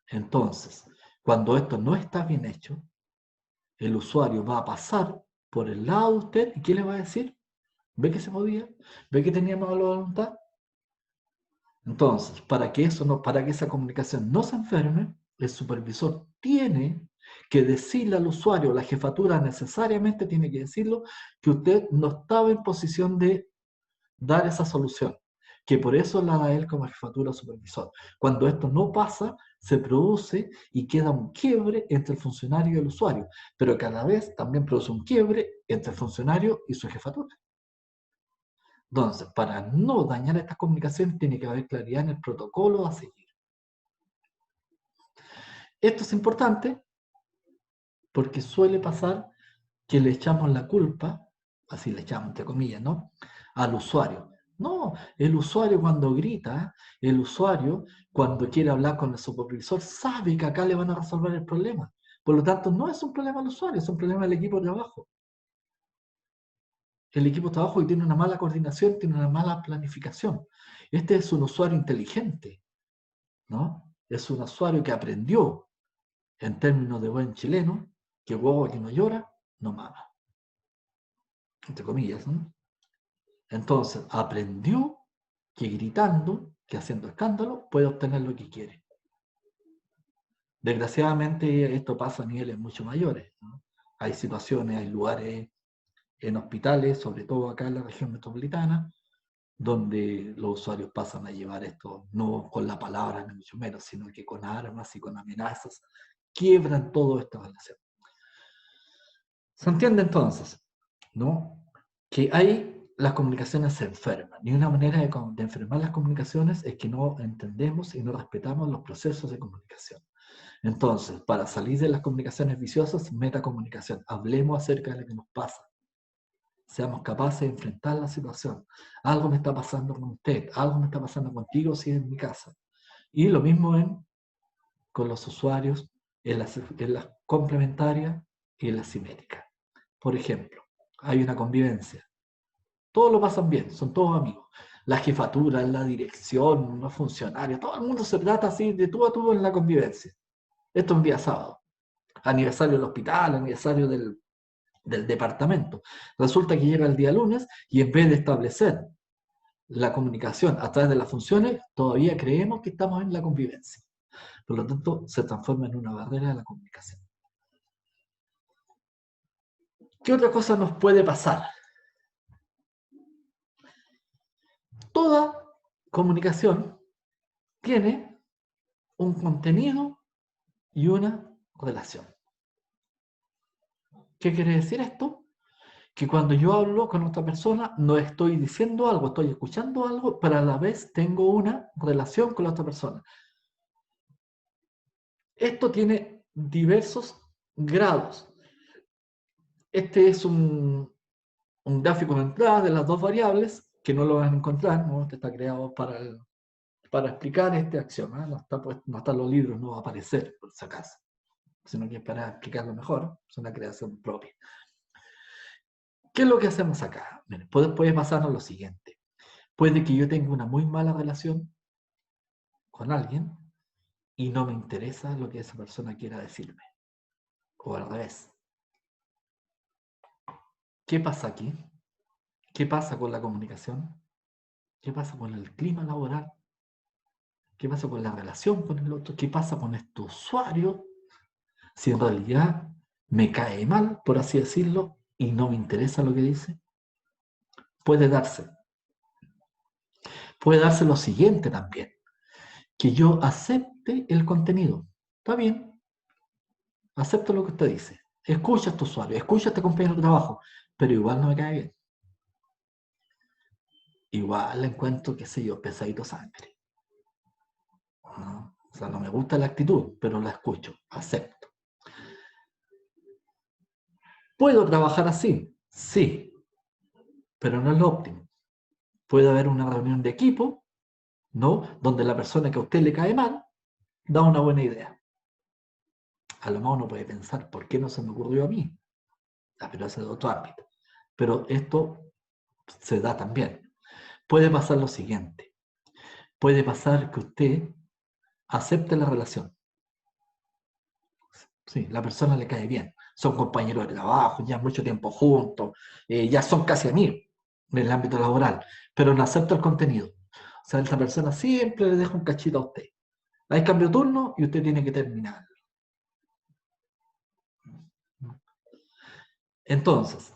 A: Entonces, Cuando esto no está bien hecho, el usuario va a pasar por el lado de usted y ¿qué le va a decir? ¿Ve que se podía? ¿Ve que tenía mala voluntad? Entonces, para que esa comunicación no se enferme, el supervisor tiene que decirle al usuario, la jefatura necesariamente tiene que decirlo, que usted no estaba en posición de dar esa solución, que por eso la da él como jefatura supervisor. Cuando esto no pasa, se produce y queda un quiebre entre el funcionario y el usuario, pero cada vez también produce un quiebre entre el funcionario y su jefatura. Entonces, para no dañar estas comunicaciones, tiene que haber claridad en el protocolo a seguir. Esto es importante porque suele pasar que le echamos la culpa, así le echamos entre comillas, ¿no? Al usuario. No, el usuario cuando grita, el usuario cuando quiere hablar con el supervisor, sabe que acá le van a resolver el problema. Por lo tanto, no es un problema del usuario, es un problema del equipo de trabajo. El equipo de trabajo que tiene una mala coordinación, tiene una mala planificación. Este es un usuario inteligente, ¿no? Es un usuario que aprendió, en términos de buen chileno, que huevo que no llora, no mama. Entre comillas, ¿no? Entonces, aprendió que gritando, que haciendo escándalo, puede obtener lo que quiere. Desgraciadamente, esto pasa a niveles mucho mayores, ¿no? Hay situaciones, hay lugares en hospitales, sobre todo acá en la región metropolitana, donde los usuarios pasan a llevar esto no con la palabra, ni mucho menos, sino que con armas y con amenazas, quiebran toda esta relación. ¿Se entiende entonces? ¿No? Que ahí las comunicaciones se enferman. Y una manera de enfermar las comunicaciones es que no entendemos y no respetamos los procesos de comunicación. Entonces, para salir de las comunicaciones viciosas, metacomunicación. Hablemos acerca de lo que nos pasa. Seamos capaces de enfrentar la situación. Algo me está pasando con usted, algo me está pasando contigo si es en mi casa. Y lo mismo con los usuarios en las complementarias y en las simétricas. Por ejemplo, hay una convivencia. Todos lo pasan bien, son todos amigos. La jefatura, la dirección, los funcionarios, todo el mundo se trata así de tú a tú en la convivencia. Esto es un día sábado. Aniversario del hospital, aniversario del departamento. Resulta que llega el día lunes y en vez de establecer la comunicación a través de las funciones, todavía creemos que estamos en la convivencia. Por lo tanto, se transforma en una barrera de la comunicación. ¿Qué otra cosa nos puede pasar? Toda comunicación tiene un contenido y una relación. ¿Qué quiere decir esto? Que cuando yo hablo con otra persona, no estoy diciendo algo, estoy escuchando algo, pero a la vez tengo una relación con la otra persona. Esto tiene diversos grados. Este es un gráfico de entrada de las dos variables, que no lo van a encontrar, ¿no? Este está creado para explicar este axioma, ¿eh? No está en los libros, no va a aparecer, por si acaso, sino que para explicarlo mejor, es una creación propia. ¿Qué es lo que hacemos acá? Miren, puede pasarnos lo siguiente. Puede que yo tenga una muy mala relación con alguien y no me interesa lo que esa persona quiera decirme. O al revés. ¿Qué pasa aquí? ¿Qué pasa con la comunicación? ¿Qué pasa con el clima laboral? ¿Qué pasa con la relación con el otro? ¿Qué pasa con este usuario? Si en realidad me cae mal, por así decirlo, y no me interesa lo que dice. Puede darse. Puede darse lo siguiente también, que yo acepte el contenido. Está bien, acepto lo que usted dice. Escucha a este usuario, escucha a este compañero de trabajo, pero igual no me cae bien. Igual le encuentro, qué sé yo, pesadito sangre. ¿No? O sea, no me gusta la actitud, pero la escucho, acepto. ¿Puedo trabajar así? Sí, pero no es lo óptimo. Puede haber una reunión de equipo, ¿no? Donde la persona que a usted le cae mal da una buena idea. A lo mejor uno puede pensar, ¿por qué no se me ocurrió a mí? Pero ese es de otro ámbito. Pero esto se da también. Puede pasar lo siguiente. Puede pasar que usted acepte la relación. Sí, la persona le cae bien. Son compañeros de trabajo, ya mucho tiempo juntos, ya son casi amigos en el ámbito laboral, pero no acepta el contenido. O sea, esa persona siempre le deja un cachito a usted. Hay cambio de turno y usted tiene que terminar. Entonces,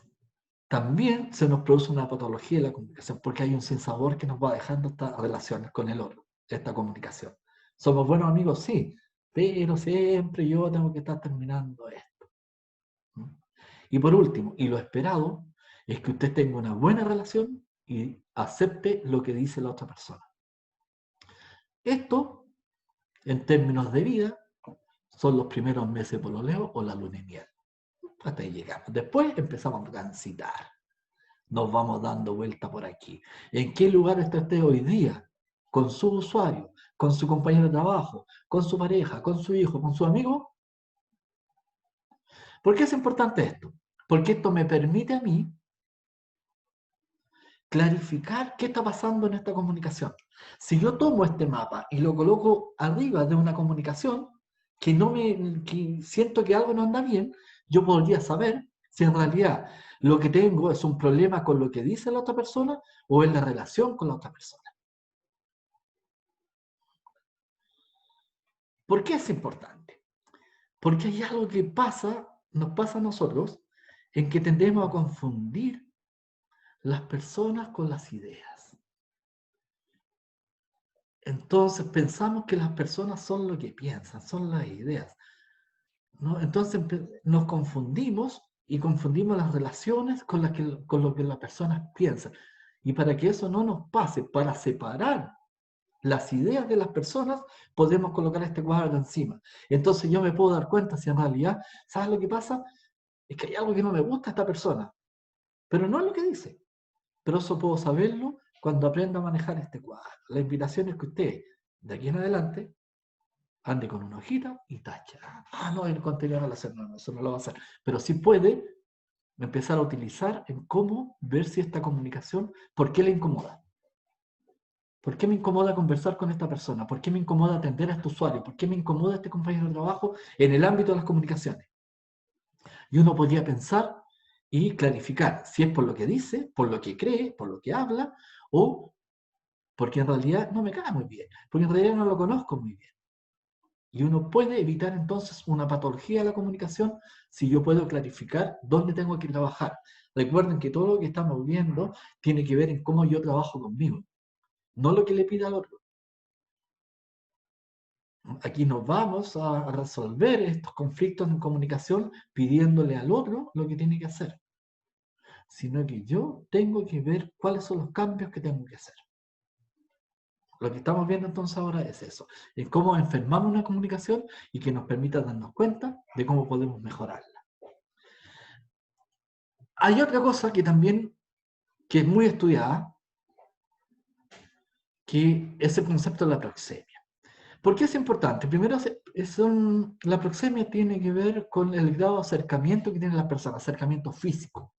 A: también se nos produce una patología de la comunicación porque hay un sinsabor que nos va dejando estas relaciones con el otro, esta comunicación. Somos buenos amigos, sí, pero siempre yo tengo que estar terminando esto. Y por último, y lo esperado, es que usted tenga una buena relación y acepte lo que dice la otra persona. Esto, en términos de vida, son los primeros meses de pololeo o la luna de miel. Hasta ahí llegamos. Después empezamos a transitar. Nos vamos dando vuelta por aquí. ¿En qué lugar está usted hoy día? Con su usuario, con su compañero de trabajo, con su pareja, con su hijo, con su amigo. ¿Por qué es importante esto? Porque esto me permite a mí clarificar qué está pasando en esta comunicación. Si yo tomo este mapa y lo coloco arriba de una comunicación que siento que algo no anda bien, yo podría saber si en realidad lo que tengo es un problema con lo que dice la otra persona o en la relación con la otra persona. ¿Por qué es importante? Porque hay algo que nos pasa a nosotros, en que tendemos a confundir las personas con las ideas. Entonces pensamos que las personas son lo que piensan, son las ideas, ¿no? Entonces nos confundimos y confundimos las relaciones con lo que las personas piensan. Y para que eso no nos pase, para separar las ideas de las personas, podemos colocar este cuadro encima. Entonces yo me puedo dar cuenta si en realidad, ¿sabes lo que pasa? Es que hay algo que no me gusta a esta persona, pero no es lo que dice. Pero eso puedo saberlo cuando aprenda a manejar este cuadro. La invitación es que usted, de aquí en adelante, ande con una hojita y tacha. Ah, no, el contenido relacionado, no, eso no lo va a hacer. Pero sí puede empezar a utilizar en cómo ver si esta comunicación, ¿por qué le incomoda? ¿Por qué me incomoda conversar con esta persona? ¿Por qué me incomoda atender a este usuario? ¿Por qué me incomoda este compañero de trabajo en el ámbito de las comunicaciones? Y uno podría pensar y clarificar si es por lo que dice, por lo que cree, por lo que habla, o porque en realidad no me cae muy bien, porque en realidad no lo conozco muy bien. Y uno puede evitar entonces una patología de la comunicación si yo puedo clarificar dónde tengo que trabajar. Recuerden que todo lo que estamos viendo tiene que ver en cómo yo trabajo conmigo, no lo que le pida al otro. Aquí no vamos a resolver estos conflictos en comunicación pidiéndole al otro lo que tiene que hacer, sino que yo tengo que ver cuáles son los cambios que tengo que hacer. Lo que estamos viendo entonces ahora es eso, es cómo enfermamos una comunicación y que nos permita darnos cuenta de cómo podemos mejorarla. Hay otra cosa que también que es muy estudiada, que es el concepto de la proxemia. ¿Por qué es importante? Primero, la proxemia tiene que ver con el grado de acercamiento que tiene la persona, acercamiento físico,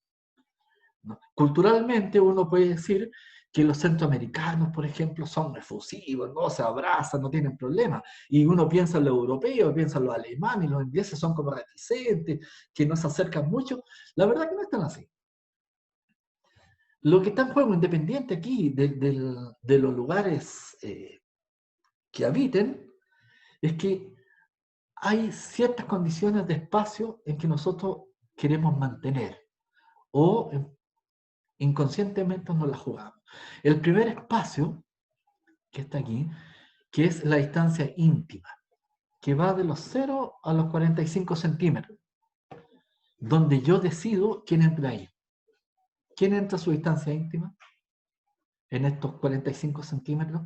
A: ¿no? Culturalmente uno puede decir que los centroamericanos, por ejemplo, son efusivos, no se abrazan, no tienen problemas. Y uno piensa en los europeos, piensa en los alemanes, los ingleses son como reticentes, que no se acercan mucho. La verdad que no están así. Lo que está en juego, independiente aquí de los lugares que habiten, es que hay ciertas condiciones de espacio en que nosotros queremos mantener o inconscientemente nos la jugamos. El primer espacio que está aquí, que es la distancia íntima, que va de los 0 a los 45 centímetros, donde yo decido quién entra ahí. ¿Quién entra a su distancia íntima en estos 45 centímetros?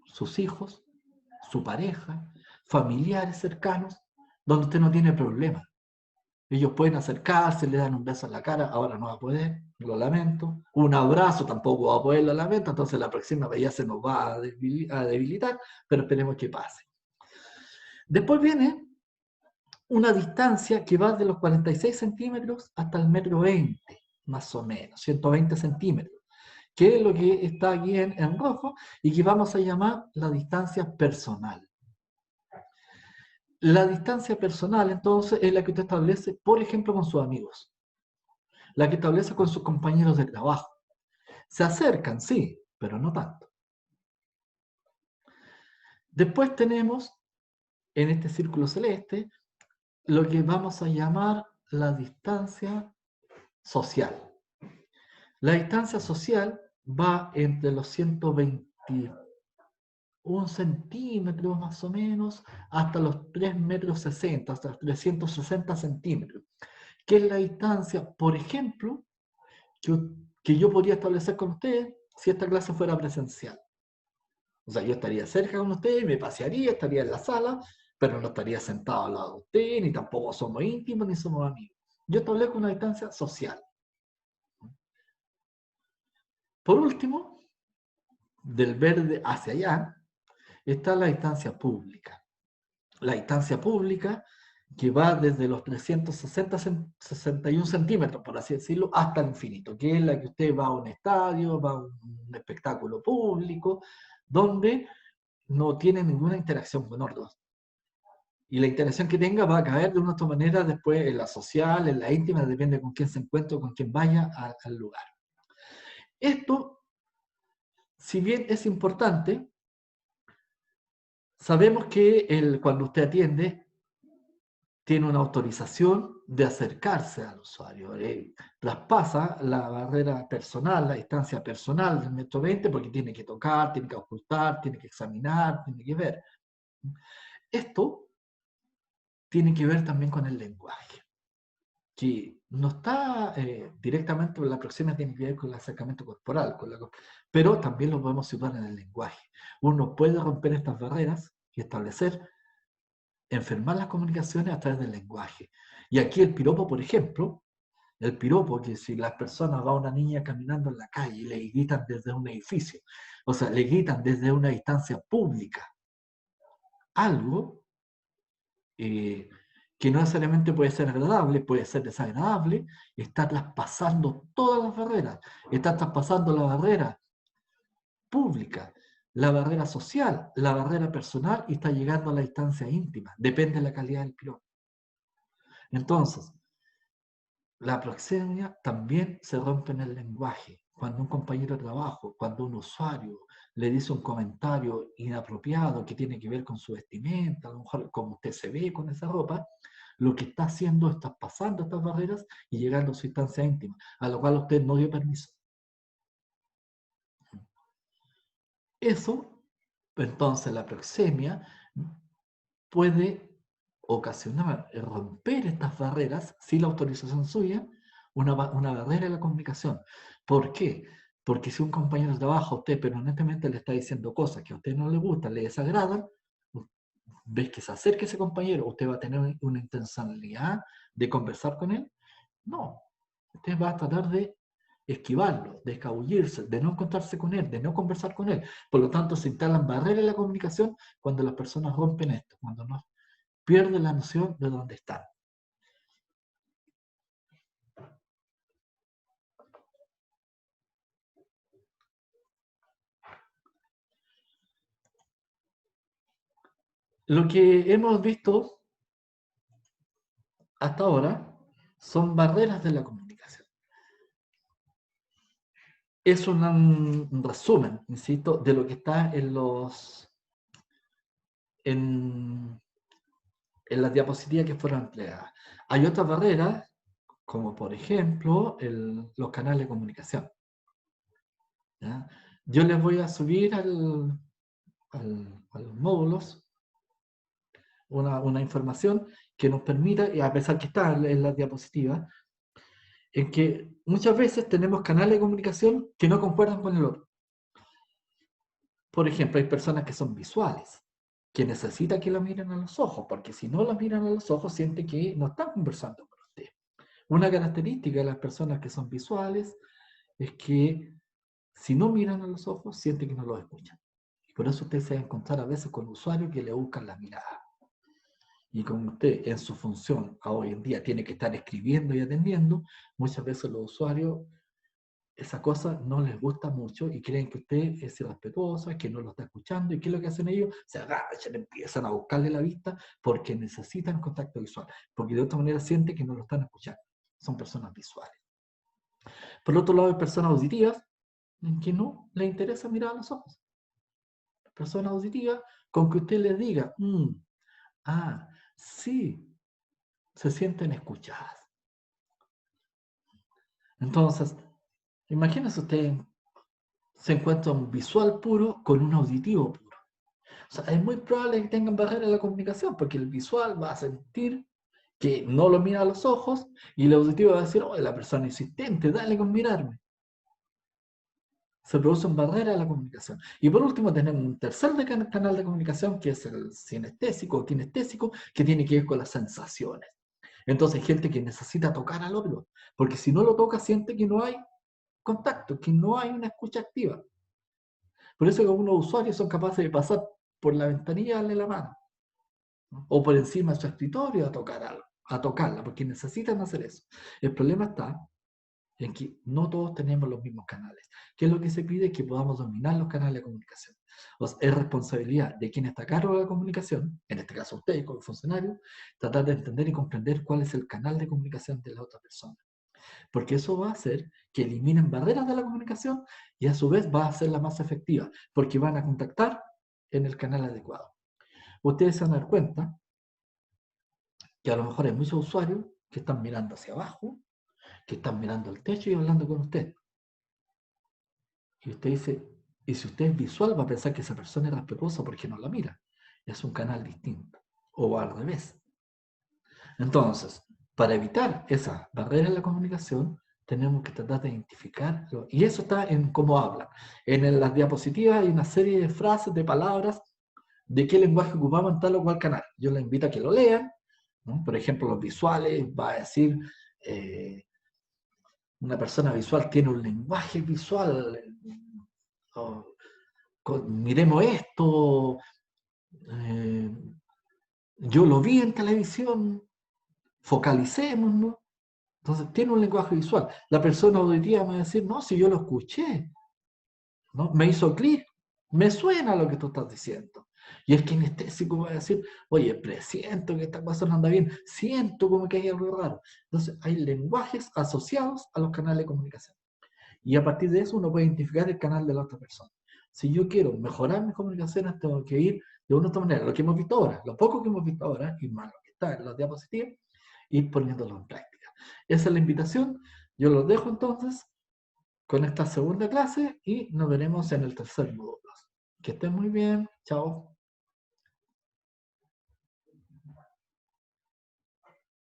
A: Sus hijos, su pareja, familiares cercanos, donde usted no tiene problema. Ellos pueden acercarse, le dan un beso en la cara, ahora no va a poder, lo lamento. Un abrazo tampoco va a poder, lo lamento, entonces la próxima vez ya se nos va a debilitar, pero esperemos que pase. Después viene una distancia que va de los 46 centímetros hasta el metro 20, más o menos, 120 centímetros, que es lo que está aquí en rojo y que vamos a llamar la distancia personal. La distancia personal, entonces, es la que usted establece, por ejemplo, con sus amigos, la que establece con sus compañeros de trabajo. Se acercan, sí, pero no tanto. Después tenemos, en este círculo celeste, lo que vamos a llamar la distancia social. La distancia social va entre los 121 centímetros más o menos hasta los 3 metros 60, hasta 360 centímetros, que es la distancia, por ejemplo, que yo podría establecer con ustedes si esta clase fuera presencial. O sea, yo estaría cerca con ustedes, me pasearía, estaría en la sala, pero no estaría sentado al lado de ustedes, ni tampoco somos íntimos, ni somos amigos. Yo establezco una distancia social. Por último, del verde hacia allá, está la distancia pública. La distancia pública que va desde los 361 centímetros, por así decirlo, hasta el infinito, que es la que usted va a un estadio, va a un espectáculo público, donde no tiene ninguna interacción con otros. Y la interacción que tenga va a caer de una u otra manera después en la social, en la íntima, depende con quién se encuentre o con quién vaya al lugar. Esto, si bien es importante, sabemos que cuando usted atiende, tiene una autorización de acercarse al usuario. Traspasa la barrera personal, la distancia personal del metro 20, porque tiene que tocar, tiene que ocultar, tiene que examinar, tiene que ver. Esto tiene que ver también con el lenguaje, que no está directamente con la proximidad, tiene que ver con el acercamiento corporal, pero también lo podemos situar en el lenguaje. Uno puede romper estas barreras y establecer, enfermar las comunicaciones a través del lenguaje. Y aquí el piropo, por ejemplo, el piropo, que si las personas va a una niña caminando en la calle y le gritan desde un edificio, o sea, le gritan desde una distancia pública, algo que no necesariamente puede ser agradable, puede ser desagradable, está traspasando todas las barreras, está traspasando la barrera pública, la barrera social, la barrera personal y está llegando a la distancia íntima, depende de la calidad del piropo. Entonces, la proxemia también se rompe en el lenguaje. Cuando un compañero de trabajo, cuando un usuario le dice un comentario inapropiado que tiene que ver con su vestimenta, a lo mejor como usted se ve con esa ropa, lo que está haciendo es pasando estas barreras y llegando a su instancia íntima, a lo cual usted no dio permiso. Eso, entonces la proxemia puede ocasionar romper estas barreras sin la autorización suya, una barrera de la comunicación. ¿Por qué? Porque si un compañero de trabajo a usted permanentemente le está diciendo cosas que a usted no le gustan, le desagradan, ves que se acerque ese compañero, usted va a tener una intencionalidad de conversar con él. No, usted va a tratar de esquivarlo, de escabullirse, de no encontrarse con él, de no conversar con él. Por lo tanto, se instalan barreras en la comunicación cuando las personas rompen esto, cuando no pierden la noción de dónde están. Lo que hemos visto hasta ahora son barreras de la comunicación. Es un resumen, insisto, de lo que está en, en las diapositivas que fueron empleadas. Hay otras barreras, como por ejemplo los canales de comunicación. ¿Ya? Yo les voy a subir a los módulos una información que nos permita, y a pesar que está en las diapositivas, en que muchas veces tenemos canales de comunicación que no concuerdan con el otro. Por ejemplo, hay personas que son visuales, que necesitan que lo miren a los ojos, porque si no lo miran a los ojos, siente que no están conversando con usted. Una característica de las personas que son visuales es que si no miran a los ojos, siente que no los escuchan. Y por eso usted se va a encontrar a veces con usuarios que le buscan la mirada. Y como usted en su función hoy en día tiene que estar escribiendo y atendiendo, muchas veces los usuarios esa cosa no les gusta mucho y creen que usted es irrespetuoso, que no lo está escuchando. ¿Y qué es lo que hacen ellos? Se agachan, empiezan a buscarle la vista porque necesitan contacto visual, porque de otra manera sienten que no lo están escuchando. Son personas visuales. Por otro lado, hay personas auditivas en que no les interesa mirar a los ojos. Personas auditivas con que usted les diga, sí, se sienten escuchadas. Entonces, imagínese usted, se encuentra un visual puro con un auditivo puro. O sea, es muy probable que tengan barrera en la comunicación, porque el visual va a sentir que no lo mira a los ojos y el auditivo va a decir, oh, la persona insistente, dale con mirarme. Se producen barreras en la comunicación. Y por último tenemos un tercer canal de comunicación que es el sinestésico o kinestésico, que tiene que ver con las sensaciones. Entonces hay gente que necesita tocar al otro, porque si no lo toca siente que no hay contacto, que no hay una escucha activa. Por eso que algunos usuarios son capaces de pasar por la ventanilla y darle la mano, ¿no? O por encima de su escritorio a tocar algo, a tocarla, porque necesitan hacer eso. El problema está en que no todos tenemos los mismos canales. ¿Qué es lo que se pide? Que podamos dominar los canales de comunicación. O sea, es responsabilidad de quien está a cargo de la comunicación, en este caso ustedes como funcionarios, tratar de entender y comprender cuál es el canal de comunicación de la otra persona. Porque eso va a hacer que eliminen barreras de la comunicación y a su vez va a hacerla más efectiva, porque van a contactar en el canal adecuado. Ustedes se van a dar cuenta que a lo mejor hay muchos usuarios que están mirando hacia abajo, que están mirando al techo y hablando con usted. Y usted dice, y si usted es visual, va a pensar que esa persona es respetuosa porque no la mira. Es un canal distinto. O al revés. Entonces, para evitar esa barrera en la comunicación, tenemos que tratar de identificarlo. Y eso está en cómo hablan. En las diapositivas hay una serie de frases, de palabras, de qué lenguaje ocupaban tal o cual canal. Yo les invito a que lo lean, ¿no? Por ejemplo, los visuales, va a decir, una persona visual tiene un lenguaje visual, miremos esto, eh, yo lo vi en televisión, focalicémonos. Entonces tiene un lenguaje visual. La persona auditiva me va a decir, no, si yo lo escuché, ¿no? Me hizo clic, me suena lo que tú estás diciendo. Y el kinestésico va a decir, oye, presiento que esta cosa no anda bien, siento como que hay algo raro. Entonces hay lenguajes asociados a los canales de comunicación. Y a partir de eso uno puede identificar el canal de la otra persona. Si yo quiero mejorar mis comunicaciones, tengo que ir de una u otra manera, lo que hemos visto ahora, lo poco que hemos visto ahora, y más lo que está en las diapositivas, ir poniéndolo en práctica. Esa es la invitación. Yo los dejo entonces con esta segunda clase y nos veremos en el tercer módulo. Que estén muy bien. Chao.